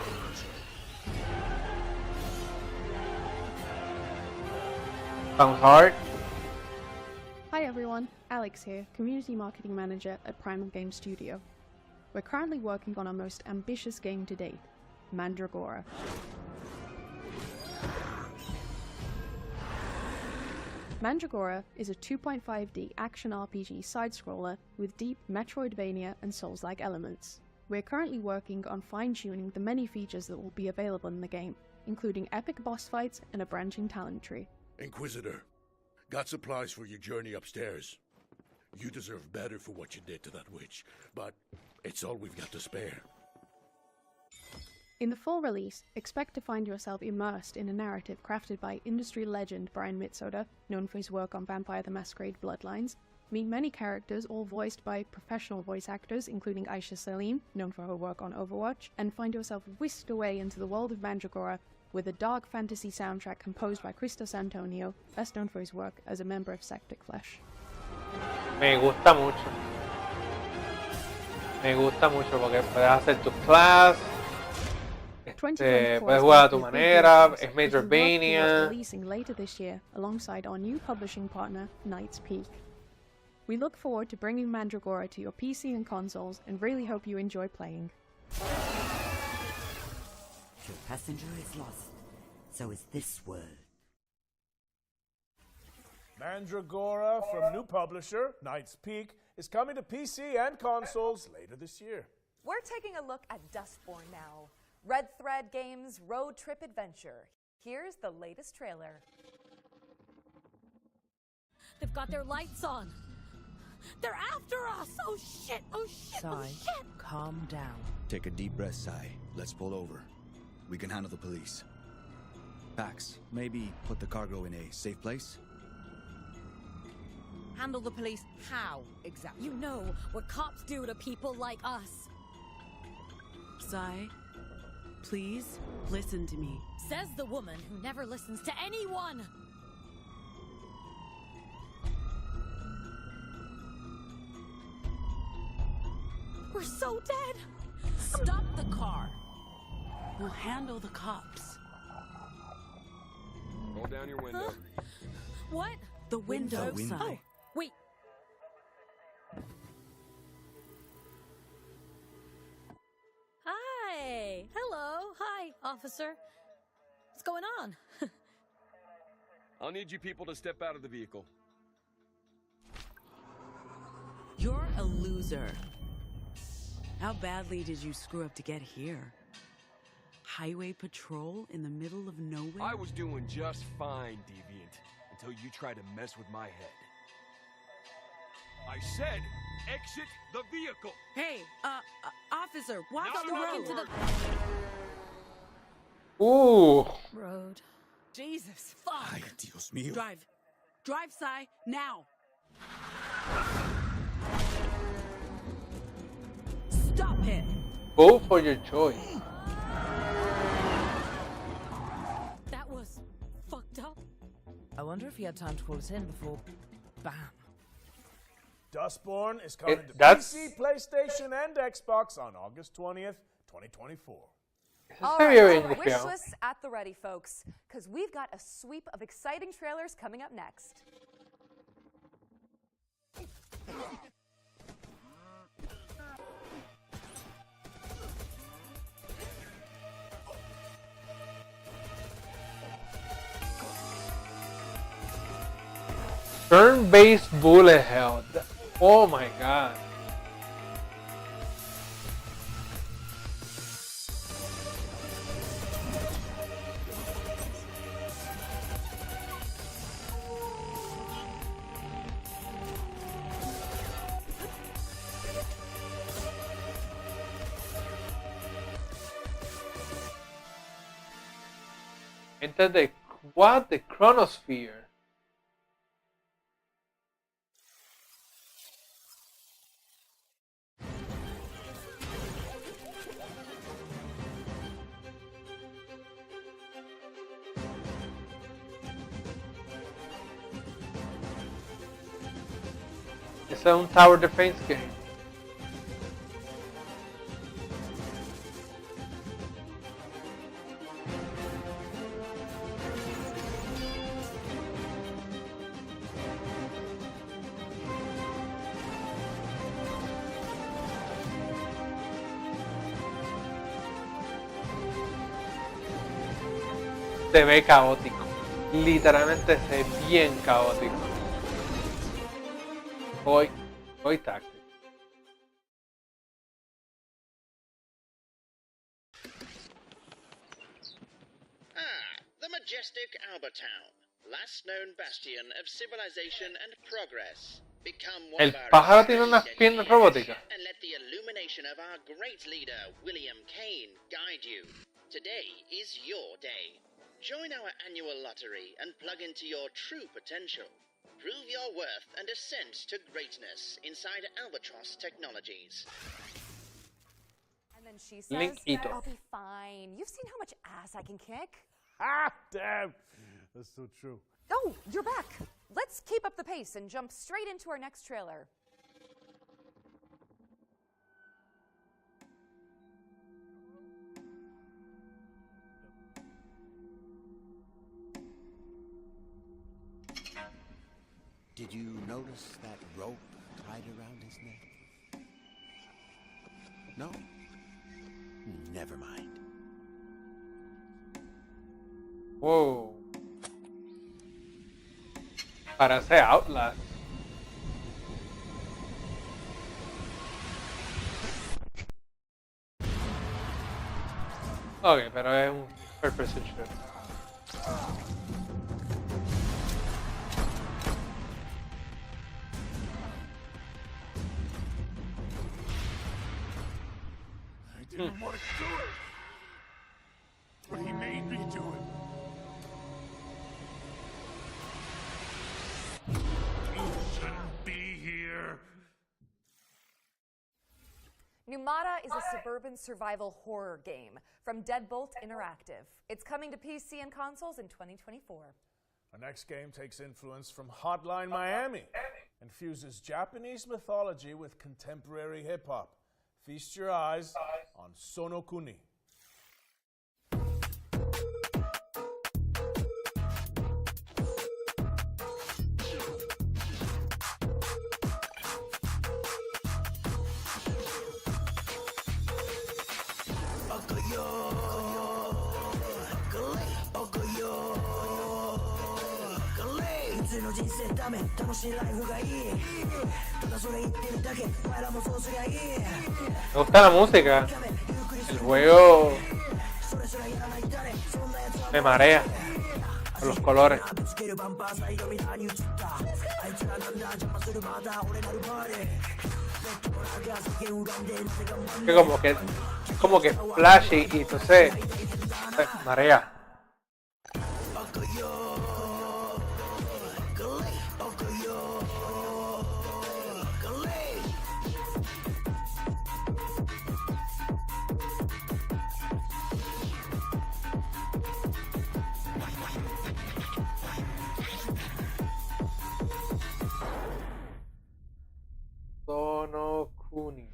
Sounds hard. Hi everyone, Alex here, Community Marketing Manager at Primal Game Studio. We're currently working on our most ambitious game to date, Mandragora. Mandragora is a 2.5D action RPG side-scroller with deep Metroidvania and Souls-like elements. We're currently working on fine-tuning the many features that will be available in the game, including epic boss fights and a branching talent tree. Inquisitor, got supplies for your journey upstairs. You deserve better for what you did to that witch, but it's all we've got to spare. In the full release, expect to find yourself immersed in a narrative crafted by industry legend Brian Mitsoda, known for his work on Vampire the Masquerade Bloodlines. Meet many characters, all voiced by professional voice actors, including Aisha Salim, known for her work on Overwatch, and find yourself whisked away into the world of Mandragora with a dark fantasy soundtrack composed by Christos Antonio, best known for his work as a member of Septic Flesh. Me gusta mucho. Me gusta mucho porque puedes hacer tu class. Puedes jugar a tu manera, es Metroidvania. Releasing later this year alongside our new publishing partner, Knight's Peak. We look forward to bringing Mandragora to your PC and consoles and really hope you enjoy playing. Your passenger is lost. So is this world. Mandragora from new publisher, Knight's Peak, is coming to PC and consoles later this year. We're taking a look at Dustborn now. Red Thread Games' road trip adventure. Here's the latest trailer. They've got their lights on. They're after us! Oh shit! Oh shit! Oh shit! Calm down. Take a deep breath, Sai. Let's pull over. We can handle the police. Pax, maybe put the cargo in a safe place? Handle the police how, exactly? You know what cops do to people like us. Sai, please listen to me. Says the woman who never listens to anyone! We're so dead! Stop the car! We'll handle the cops. Roll down your window. Huh? What? The window, Sai. Oh, wait. Hi! Hello! Hi, officer. What's going on? I'll need you people to step out of the vehicle. You're a loser. How badly did you screw up to get here? Highway patrol in the middle of nowhere? I was doing just fine, Deviant, until you tried to mess with my head. I said, exit the vehicle! Hey, officer, watch the road! Ooh. Road. Jesus, fuck! Ay, Dios mío. Drive. Drive, Sai, now! Stop it! Vote for your choice. That was fucked up. I wonder if he had time to call us in before... Bam. Dustborn is coming to that's- PC, PlayStation, and Xbox on August 20th, 2024. All right, wish lists at the ready, folks, because we've got a sweep of exciting trailers coming up next. Turn-based bullet hell. Oh my god. Enter the what? The chronosphere. It's un tower defense game. Se ve caótico. Literalmente se ve bien caótico. Hoy táctico. The majestic Albertown, last known bastion of civilization and progress. Become one El of our pájaro tiene unas piernas robóticas. and let the illumination of our great leader, William Kane, guide you. Today is your day. Join our annual lottery and plug into your true potential. Prove your worth and ascend to greatness inside Albatross Technologies. And then she says, Link Ito. I'll be fine. You've seen how much ass I can kick. Ah, damn. That's so true. Oh, you're back. Let's keep up the pace and jump straight into our next trailer. Did you notice that rope tied around his neck? No? Never mind. Wow. Parece Outlast. Ok, pero es un first person shooter. I didn't want to do it, but he made me do it. You shut up. Yumata is a suburban survival horror game from Deadbolt Interactive. It's coming to PC and consoles in 2024. Our next game takes influence from Hotline Miami and fuses Japanese mythology with contemporary hip-hop. Feast your eyes on Sono Kuni. Me gusta la música. El juego me marea con los colores. Que como que flashy y entonces marea. Sono Kuni.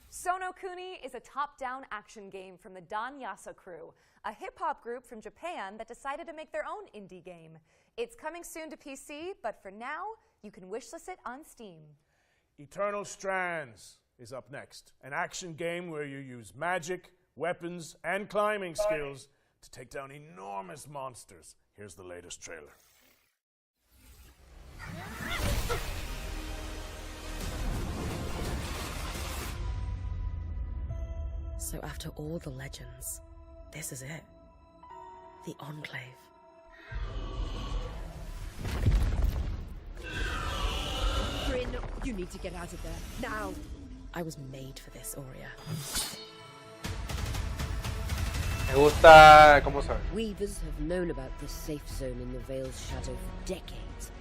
Sono Kuni is a top-down action game from the Don Yasa crew, a hip-hop group from Japan that decided to make their own indie game. It's coming soon to PC, but for now, you can wishlist it on Steam. Eternal Strands is up next, an action game where you use magic, weapons, and climbing skills to take down enormous monsters. Here's the latest trailer. So after all the legends, this is it. The Enclave. Bryn, you need to get out of there, now! I was made for this, Aurea. Me gusta cómo se ve. Weavers have known about this safe zone in the Vale's shadow for decades.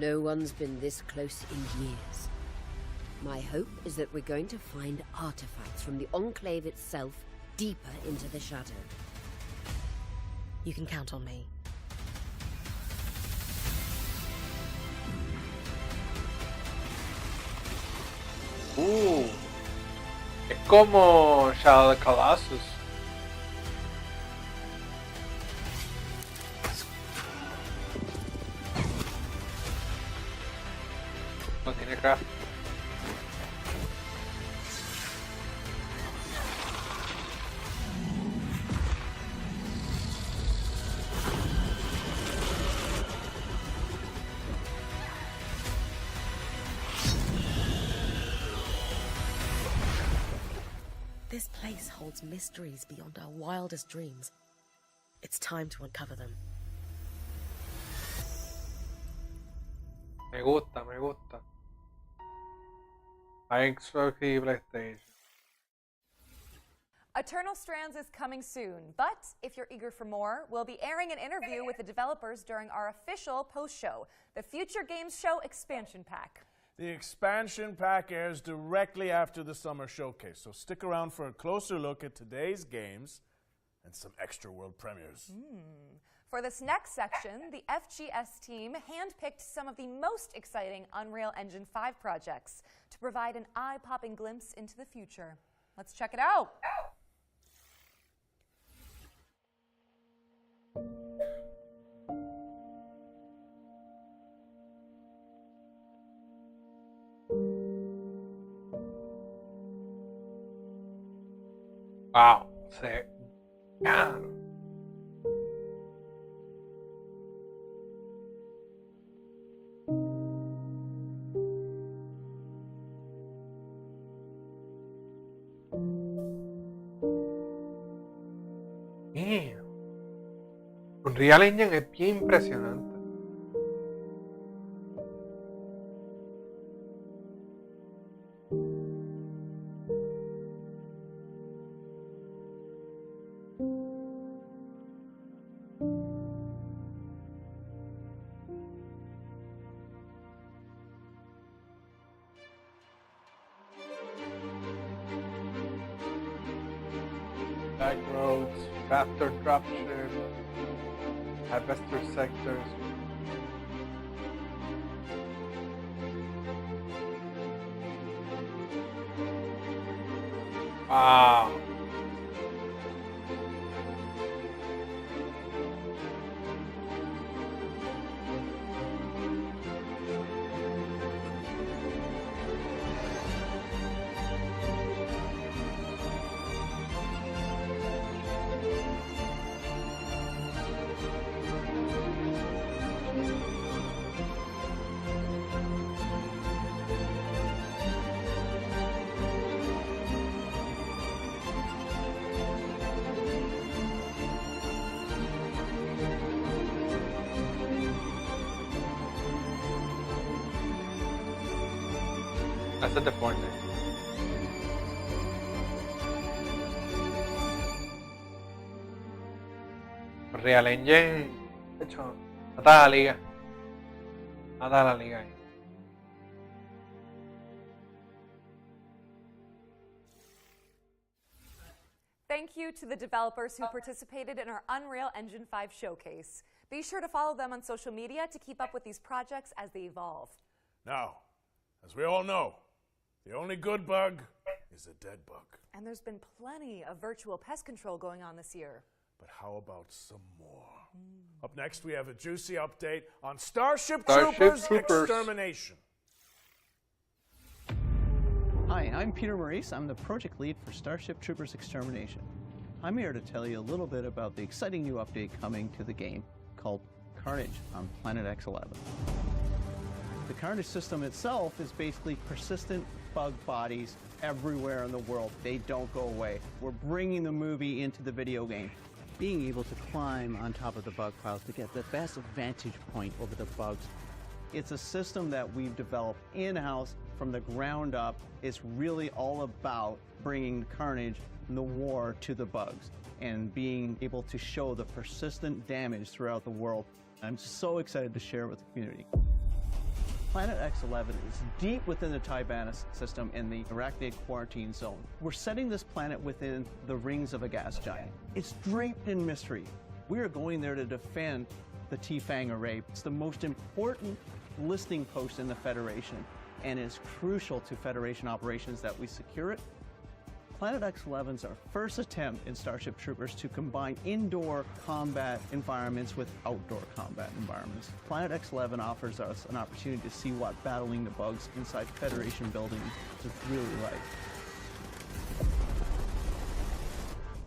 No one's been this close in years. My hope is that we're going to find artifacts from the Enclave itself deeper into the shadow. You can count on me. Es como Shadow of the Colossus. No tiene craft. This place holds mysteries beyond our wildest dreams. It's time to uncover them. Me gusta, me gusta. Xbox y PlayStation. Eternal Strands is coming soon, but if you're eager for more, we'll be airing an interview with the developers during our official post-show, the Future Games Show Expansion Pack. The expansion pack airs directly after the summer showcase, so stick around for a closer look at today's games and some extra world premieres. For this next section, the FGS team handpicked some of the most exciting Unreal Engine 5 projects to provide an eye-popping glimpse into the future. Let's check it out. Wow, se caro. Unreal Engine es bien impresionante. back roads, raptor dropship, harvester sectors. Wow. That's the point. Real Engine, de hecho, mata a la liga. Mata a la liga ahí. Thank you to the developers who participated in our Unreal Engine 5 showcase. Be sure to follow them on social media to keep up with these projects as they evolve. Now, as we all know, the only good bug is a dead bug. And there's been plenty of virtual pest control going on this year. But how about some more? Up next, we have a juicy update on Starship Troopers Extermination. Hi, I'm Peter Maurice. I'm the project lead for Starship Troopers Extermination. I'm here to tell you a little bit about the exciting new update coming to the game called Carnage on Planet X11. The Carnage system itself is basically persistent bug bodies everywhere in the world. They don't go away. We're bringing the movie into the video game. Being able to climb on top of the bug piles to get the best vantage point over the bugs. It's a system that we've developed in-house from the ground up. It's really all about bringing the carnage and the war to the bugs and being able to show the persistent damage throughout the world. I'm so excited to share it with the community. Planet X11 is deep within the Tibanus system in the Arachnid Quarantine Zone. We're setting this planet within the rings of a gas giant. It's draped in mystery. We are going there to defend the T-Fang array. It's the most important listing post in the Federation, and it's crucial to Federation operations that we secure it. Planet X11 is our first attempt in Starship Troopers to combine indoor combat environments with outdoor combat environments. Planet X11 offers us an opportunity to see what battling the bugs inside Federation buildings is really like.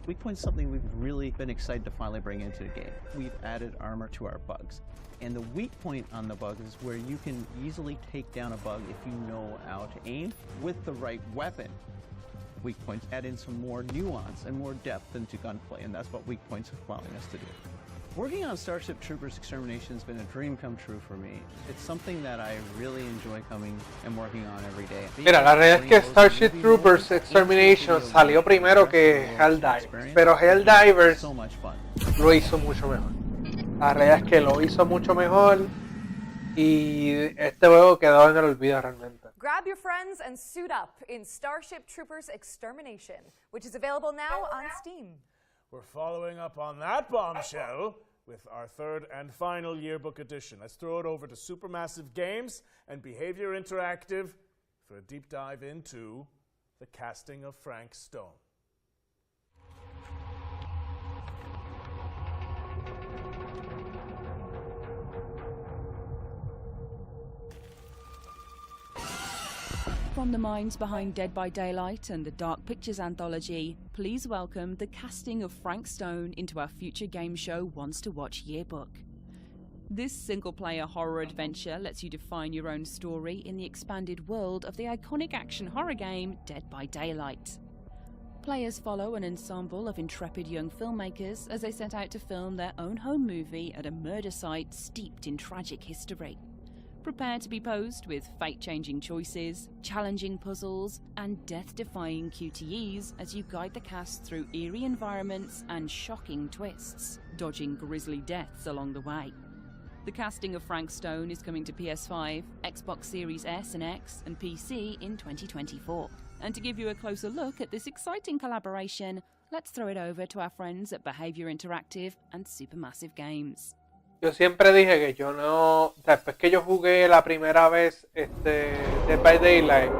Weak Point's something we've really been excited to finally bring into the game. We've added armor to our bugs. And the weak point on the bug is where you can easily take down a bug if you know how to aim with the right weapon. Weak Points add in some more nuance and more depth into gunplay, and that's what Weak Points is allowing us to do. Working on Starship Troopers Extermination has been a dream come true for me. It's something that I really enjoy coming and working on every day. Mira, la realidad es que Starship Troopers Extermination salió primero que Helldivers, pero Helldivers lo hizo mucho mejor. La realidad es que lo hizo mucho mejor y este juego quedó en el olvido realmente. Grab your friends and suit up in Starship Troopers Extermination, which is available now on Steam. We're following up on that bombshell with our third and final yearbook edition. Let's throw it over to Supermassive Games and Behavior Interactive for a deep dive into the casting of Frank Stone. From the minds behind Dead by Daylight and the Dark Pictures anthology, please welcome the casting of Frank Stone into our future game show Wants to Watch yearbook. This single-player horror adventure lets you define your own story in the expanded world of the iconic action horror game Dead by Daylight. Players follow an ensemble of intrepid young filmmakers as they set out to film their own home movie at a murder site steeped in tragic history. Prepare to be posed with fate-changing choices, challenging puzzles, and death-defying QTEs as you guide the cast through eerie environments and shocking twists, dodging grisly deaths along the way. The casting of Frank Stone is coming to PS5, Xbox Series S and X, and PC in 2024. And to give you a closer look at this exciting collaboration, let's throw it over to our friends at Behavior Interactive and Supermassive Games. Yo siempre dije que yo no, después que yo jugué la primera vez Dead by Daylight,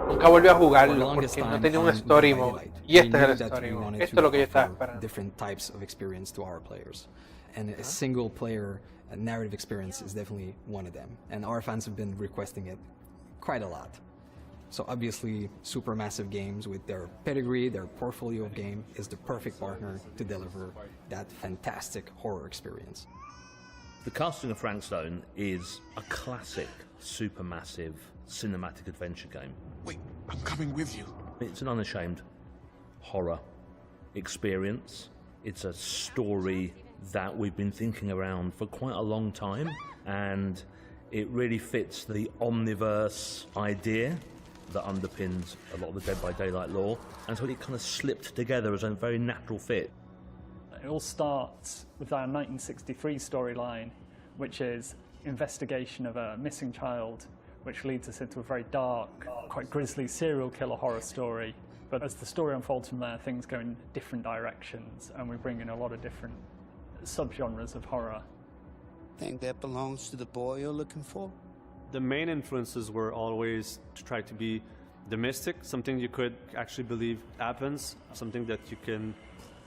nunca volví a jugarlo porque no tenía un story mode. Y este es el story mode. Esto es lo que yo estaba esperando. Different types of experience to our players, and a single player narrative experience is definitely one of them. And our fans have been requesting it quite a lot. So obviously, Supermassive Games, with their pedigree, their portfolio of game, is the perfect partner to deliver that fantastic horror experience. The Casting of Frank Stone is a classic, supermassive, cinematic adventure game. Wait, I'm coming with you. It's an unashamed horror experience. It's a story that we've been thinking around for quite a long time, and it really fits the omniverse idea that underpins a lot of the Dead by Daylight lore, and so it kind of slipped together as a very natural fit. It all starts with our 1963 storyline, which is investigation of a missing child, which leads us into a very dark, quite grisly serial killer horror story. But as the story unfolds from there, things go in different directions, and we bring in a lot of different subgenres of horror. Think that belongs to the boy you're looking for? The main influences were always to try to be the mystic, something you could actually believe happens, something that you can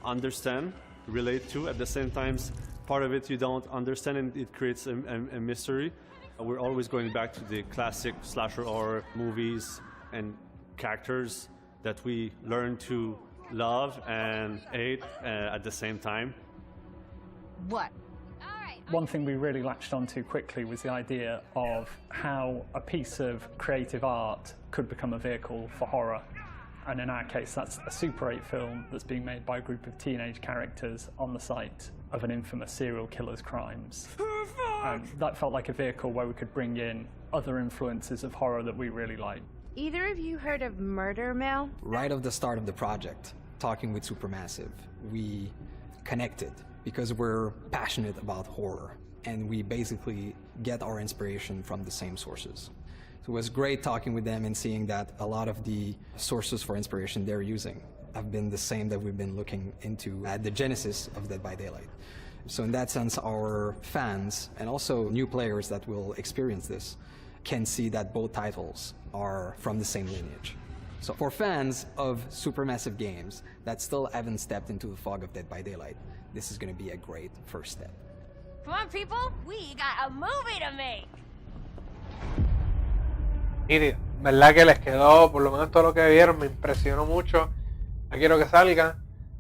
understand, relate to. At the same time, part of it you don't understand, and it creates a mystery. We're always going back to the classic slasher horror movies and characters that we learn to love and hate at the same time. What? One thing we really latched onto quickly was the idea of how a piece of creative art could become a vehicle for horror. And in our case, that's a Super 8 film that's being made by a group of teenage characters on the site of an infamous serial killer's crimes. And that felt like a vehicle where we could bring in other influences of horror that we really like. Either of you heard of Murder Mill? Right off the start of the project, talking with Supermassive, we connected because we're passionate about horror, and we basically get our inspiration from the same sources. So it was great talking with them and seeing that a lot of the sources for inspiration they're using have been the same that we've been looking into at the genesis of Dead by Daylight. So in that sense, our fans and also new players that will experience this can see that both titles are from the same lineage. So for fans of Supermassive Games that still haven't stepped into the fog of Dead by Daylight, this is going to be a great first step. Come on, people, we got a movie to make. Mire, verdad que les quedó, por lo menos todo lo que vieron, me impresionó mucho. Ya quiero que salga.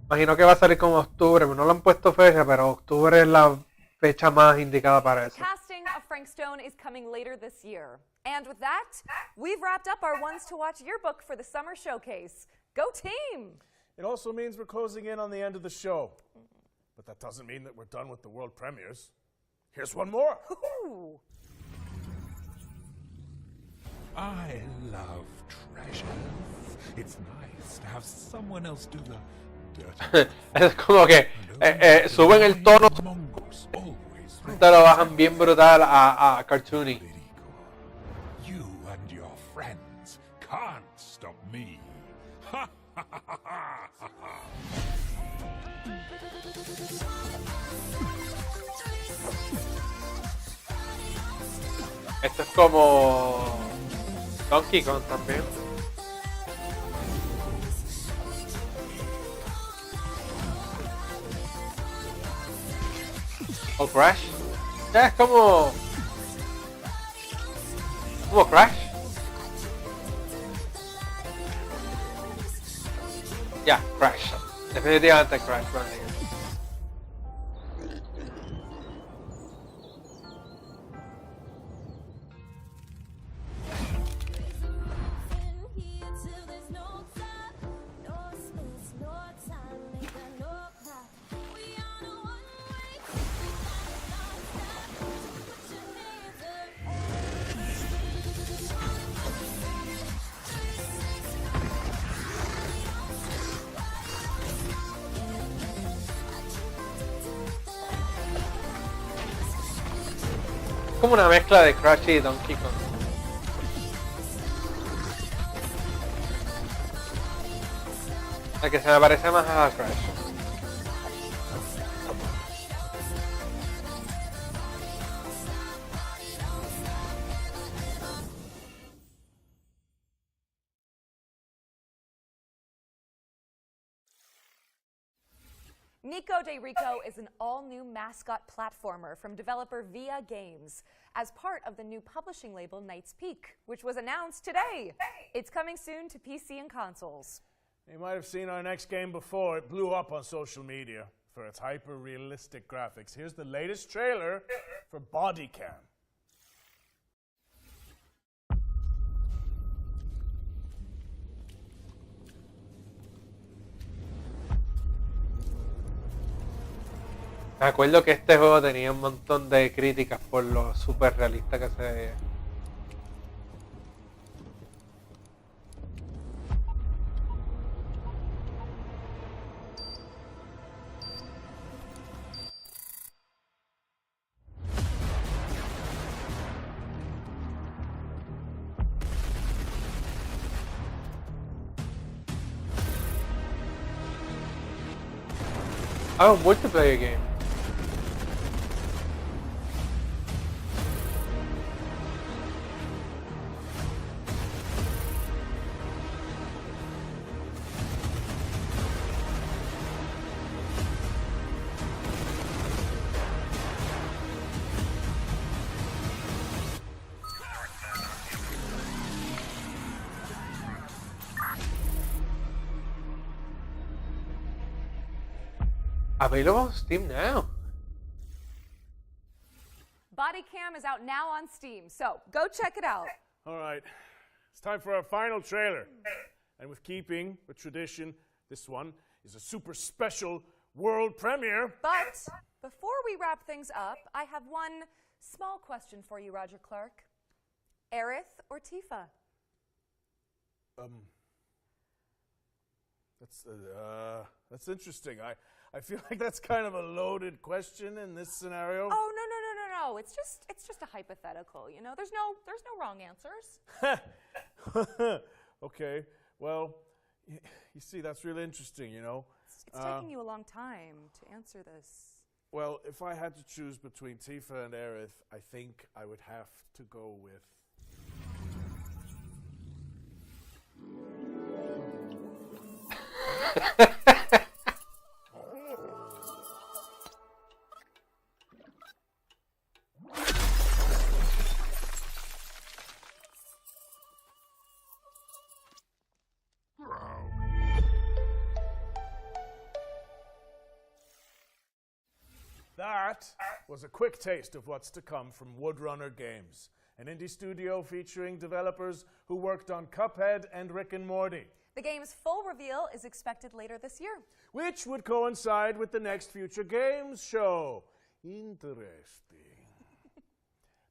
Imagino que va a salir como octubre, no lo han puesto fecha, pero octubre es la fecha más indicada para eso. The casting of Frank Stone is coming later this year. And with that, we've wrapped up our Ones to Watch yearbook for the summer showcase. Go team! It also means we're closing in on the end of the show. But that doesn't mean that we're done with the world premieres. Here's one more. Ooh. I love treasures. It's nice to have someone else do the dirty. Es como que suben el tono, te lo bajan bien brutal a cartoony. You and your friends can't stop me. Esto es como Donkey Kong también. O Crash. Ya es como Crash. Ya, Crash. Definitivamente Crash Bandicoot. Como una mezcla de Crash y Donkey Kong. La que se me parece más a Crash. Nico de Rico is an all-new mascot platformer from developer Via Games as part of the new publishing label Knight's Peak, which was announced today. It's coming soon to PC and consoles. You might have seen our next game before. It blew up on social media for its hyper-realistic graphics. Here's the latest trailer for Body Cam. Me acuerdo que este juego tenía un montón de críticas por lo super realista que se veía. Oh, multiplayer game. Available on Steam now. Body Cam is out now on Steam, so go check it out. All right, it's time for our final trailer. And with keeping with tradition, this one is a super special world premiere. But before we wrap things up, I have one small question for you, Roger Clark. Aerith or Tifa? That's interesting. I feel like that's kind of a loaded question in this scenario. Oh, no. It's just a hypothetical, you know? There's no wrong answers. Okay. Well, you see, that's really interesting, you know? It's taking you a long time to answer this. Well, if I had to choose between Tifa and Aerith, I think I would have to go with... That was a quick taste of what's to come from Woodrunner Games, an indie studio featuring developers who worked on Cuphead and Rick and Morty. The game's full reveal is expected later this year, which would coincide with the next Future Games show. Interesting.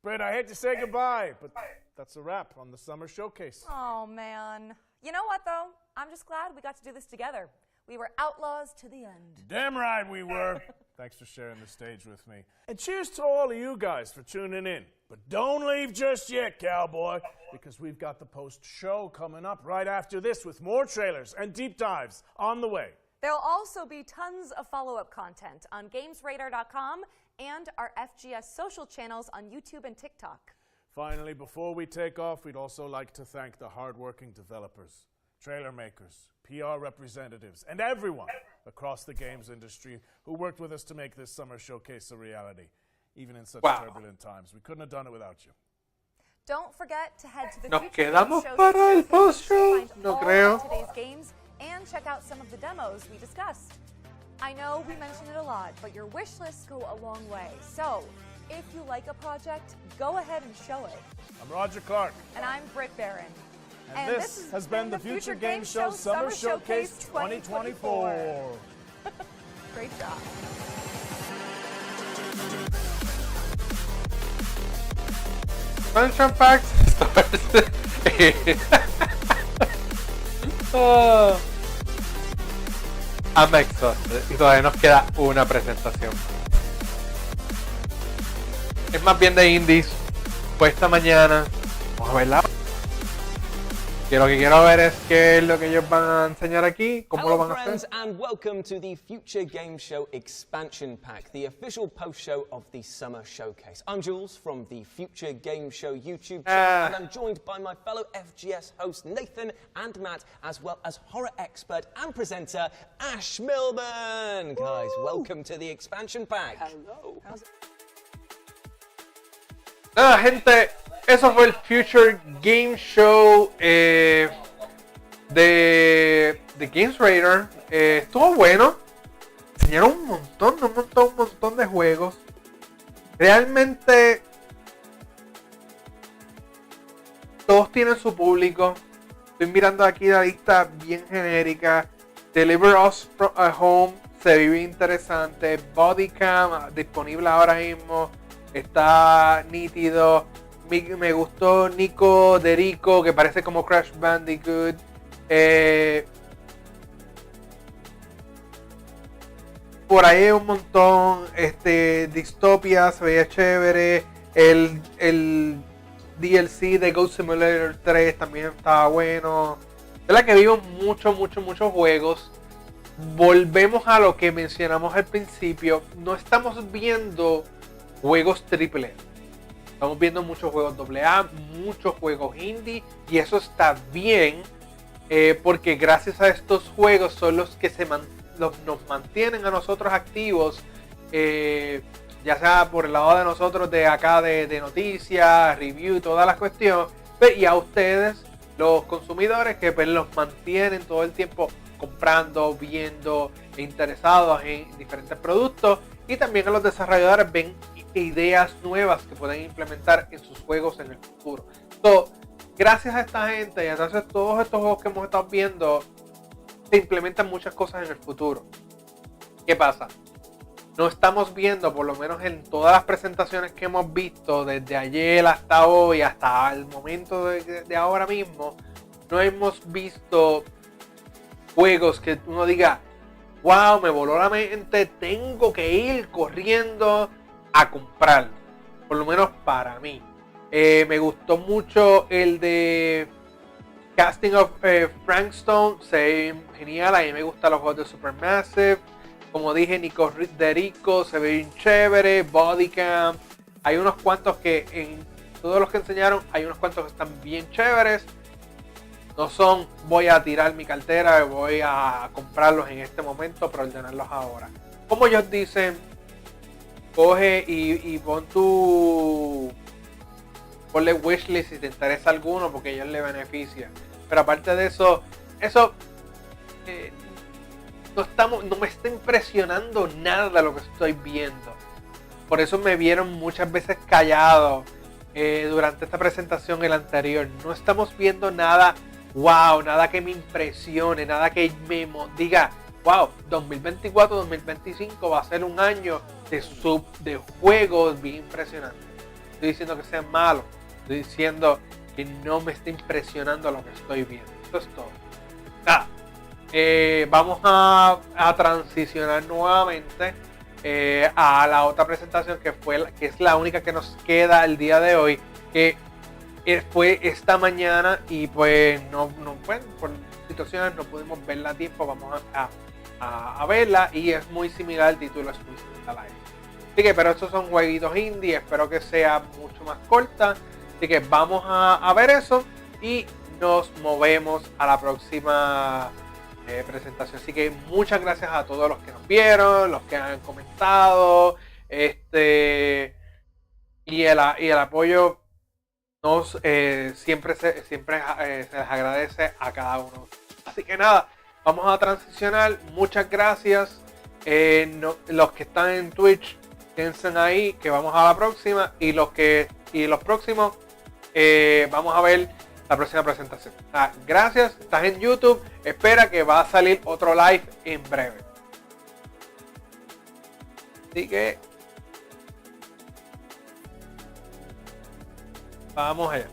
Brett, I hate to say goodbye, but that's a wrap on the Summer Showcase. Oh, man. You know what, though? I'm just glad we got to do this together. We were outlaws to the end. Damn right we were. Thanks for sharing the stage with me. And cheers to all of you guys for tuning in. But don't leave just yet, cowboy, because we've got the post-show coming up right after this with more trailers and deep dives on the way. There'll also be tons of follow-up content on GamesRadar.com and our FGS social channels on YouTube and TikTok. Finally, before we take off, we'd also like to thank the hardworking developers, trailer makers, PR representatives, and everyone across the games industry who worked with us to make this Summer Showcase a reality, even in such turbulent times. We couldn't have done it without you. Don't forget to head to the Nos Future quedamos Games para el Show post-show, to find no all creo. of today's games and check out some of the demos we discussed. I know we mentioned it a lot, but your wish lists go a long way. So, if you like a project, go ahead and show it. I'm Roger Clark. And I'm Britt Barron. And this has been the Future Games Show Summer Showcase 2024. Great job. Expansion Pack starts. I'm exhausted y todavía nos queda una presentación. Es más bien de indies. Pues esta mañana vamos a verla. Que lo que quiero ver es qué es lo que ellos van a enseñar aquí, cómo Hello, lo van a friends, hacer. and welcome to the Future Game Show Expansion Pack, the official post-show of the Summer Showcase. I'm Jules from the Future Game Show YouTube channel, and I'm joined by my fellow FGS hosts Nathan and Matt, as well as horror expert and presenter Ash Milburn. Guys, welcome to the Expansion Pack. Hello. Nada, gente, eso fue el Future Game Show de Games Radar. Estuvo bueno. Enseñaron un montón de juegos. Realmente todos tienen su público. Estoy mirando aquí la lista bien genérica. Deliver Us from Home se vive interesante. Bodycam disponible ahora mismo. Está nítido. Me gustó Nico de Rico, que parece como Crash Bandicoot. Por ahí hay un montón. Dystopia se veía chévere. El DLC de Goat Simulator 3 también estaba bueno. Es la que vimos muchos juegos. Volvemos a lo que mencionamos al principio. No estamos viendo juegos AAA. Estamos viendo muchos juegos AA, muchos juegos indie, y eso está bien, porque gracias a estos juegos son los que nos mantienen a nosotros activos, ya sea por el lado de nosotros de acá de noticias, review y todas las cuestiones, y a ustedes, los consumidores, que pues, los mantienen todo el tiempo comprando, viendo, interesados en diferentes productos, y también a los desarrolladores ven ideas nuevas que pueden implementar en sus juegos en el futuro. So, gracias a esta gente y gracias a todos estos juegos que hemos estado viendo, se implementan muchas cosas en el futuro. ¿Qué pasa? No estamos viendo, por lo menos en todas las presentaciones que hemos visto desde ayer hasta hoy, hasta el momento de ahora mismo, no hemos visto juegos que uno diga, wow, me voló la mente, tengo que ir corriendo a comprarlo, por lo menos para mí. Me gustó mucho el de Casting of Frankstone, se ve genial. A mí me gustan los juegos de Supermassive. Como dije, Nico de Rico se ve bien chévere. Bodycam, hay unos cuantos que en todos los que enseñaron, hay unos cuantos que están bien chéveres. No son voy a tirar mi cartera, voy a comprarlos en este momento, pero ordenarlos ahora. Como ellos dicen, coge y ponle wishlist si te interesa alguno, porque a ellos les beneficia. Pero aparte de eso no me está impresionando nada de lo que estoy viendo. Por eso me vieron muchas veces callado durante esta presentación, el anterior. No estamos viendo nada wow, nada que me impresione, nada que me diga wow, 2024-2025 va a ser un año de juegos bien impresionante. Estoy diciendo que sean malos, estoy diciendo que no me está impresionando lo que estoy viendo. Eso es todo. Vamos a transicionar nuevamente a la otra presentación que es la única que nos queda el día de hoy, que fue esta mañana, y pues por situaciones no pudimos verla a tiempo. Vamos a verla, y es muy similar al título exclusivo de la live. Así que, pero estos son jueguitos indie, espero que sea mucho más corta. Así que vamos a ver eso y nos movemos a la próxima presentación. Así que muchas gracias a todos los que nos vieron, los que han comentado, y el apoyo siempre se les agradece a cada uno. Así que nada, vamos a transicionar. Muchas gracias. Los que están en Twitch, quédense ahí, que vamos a la próxima, y los próximos vamos a ver la próxima presentación. Gracias, estás en YouTube, espera que va a salir otro live en breve. Así que vamos allá.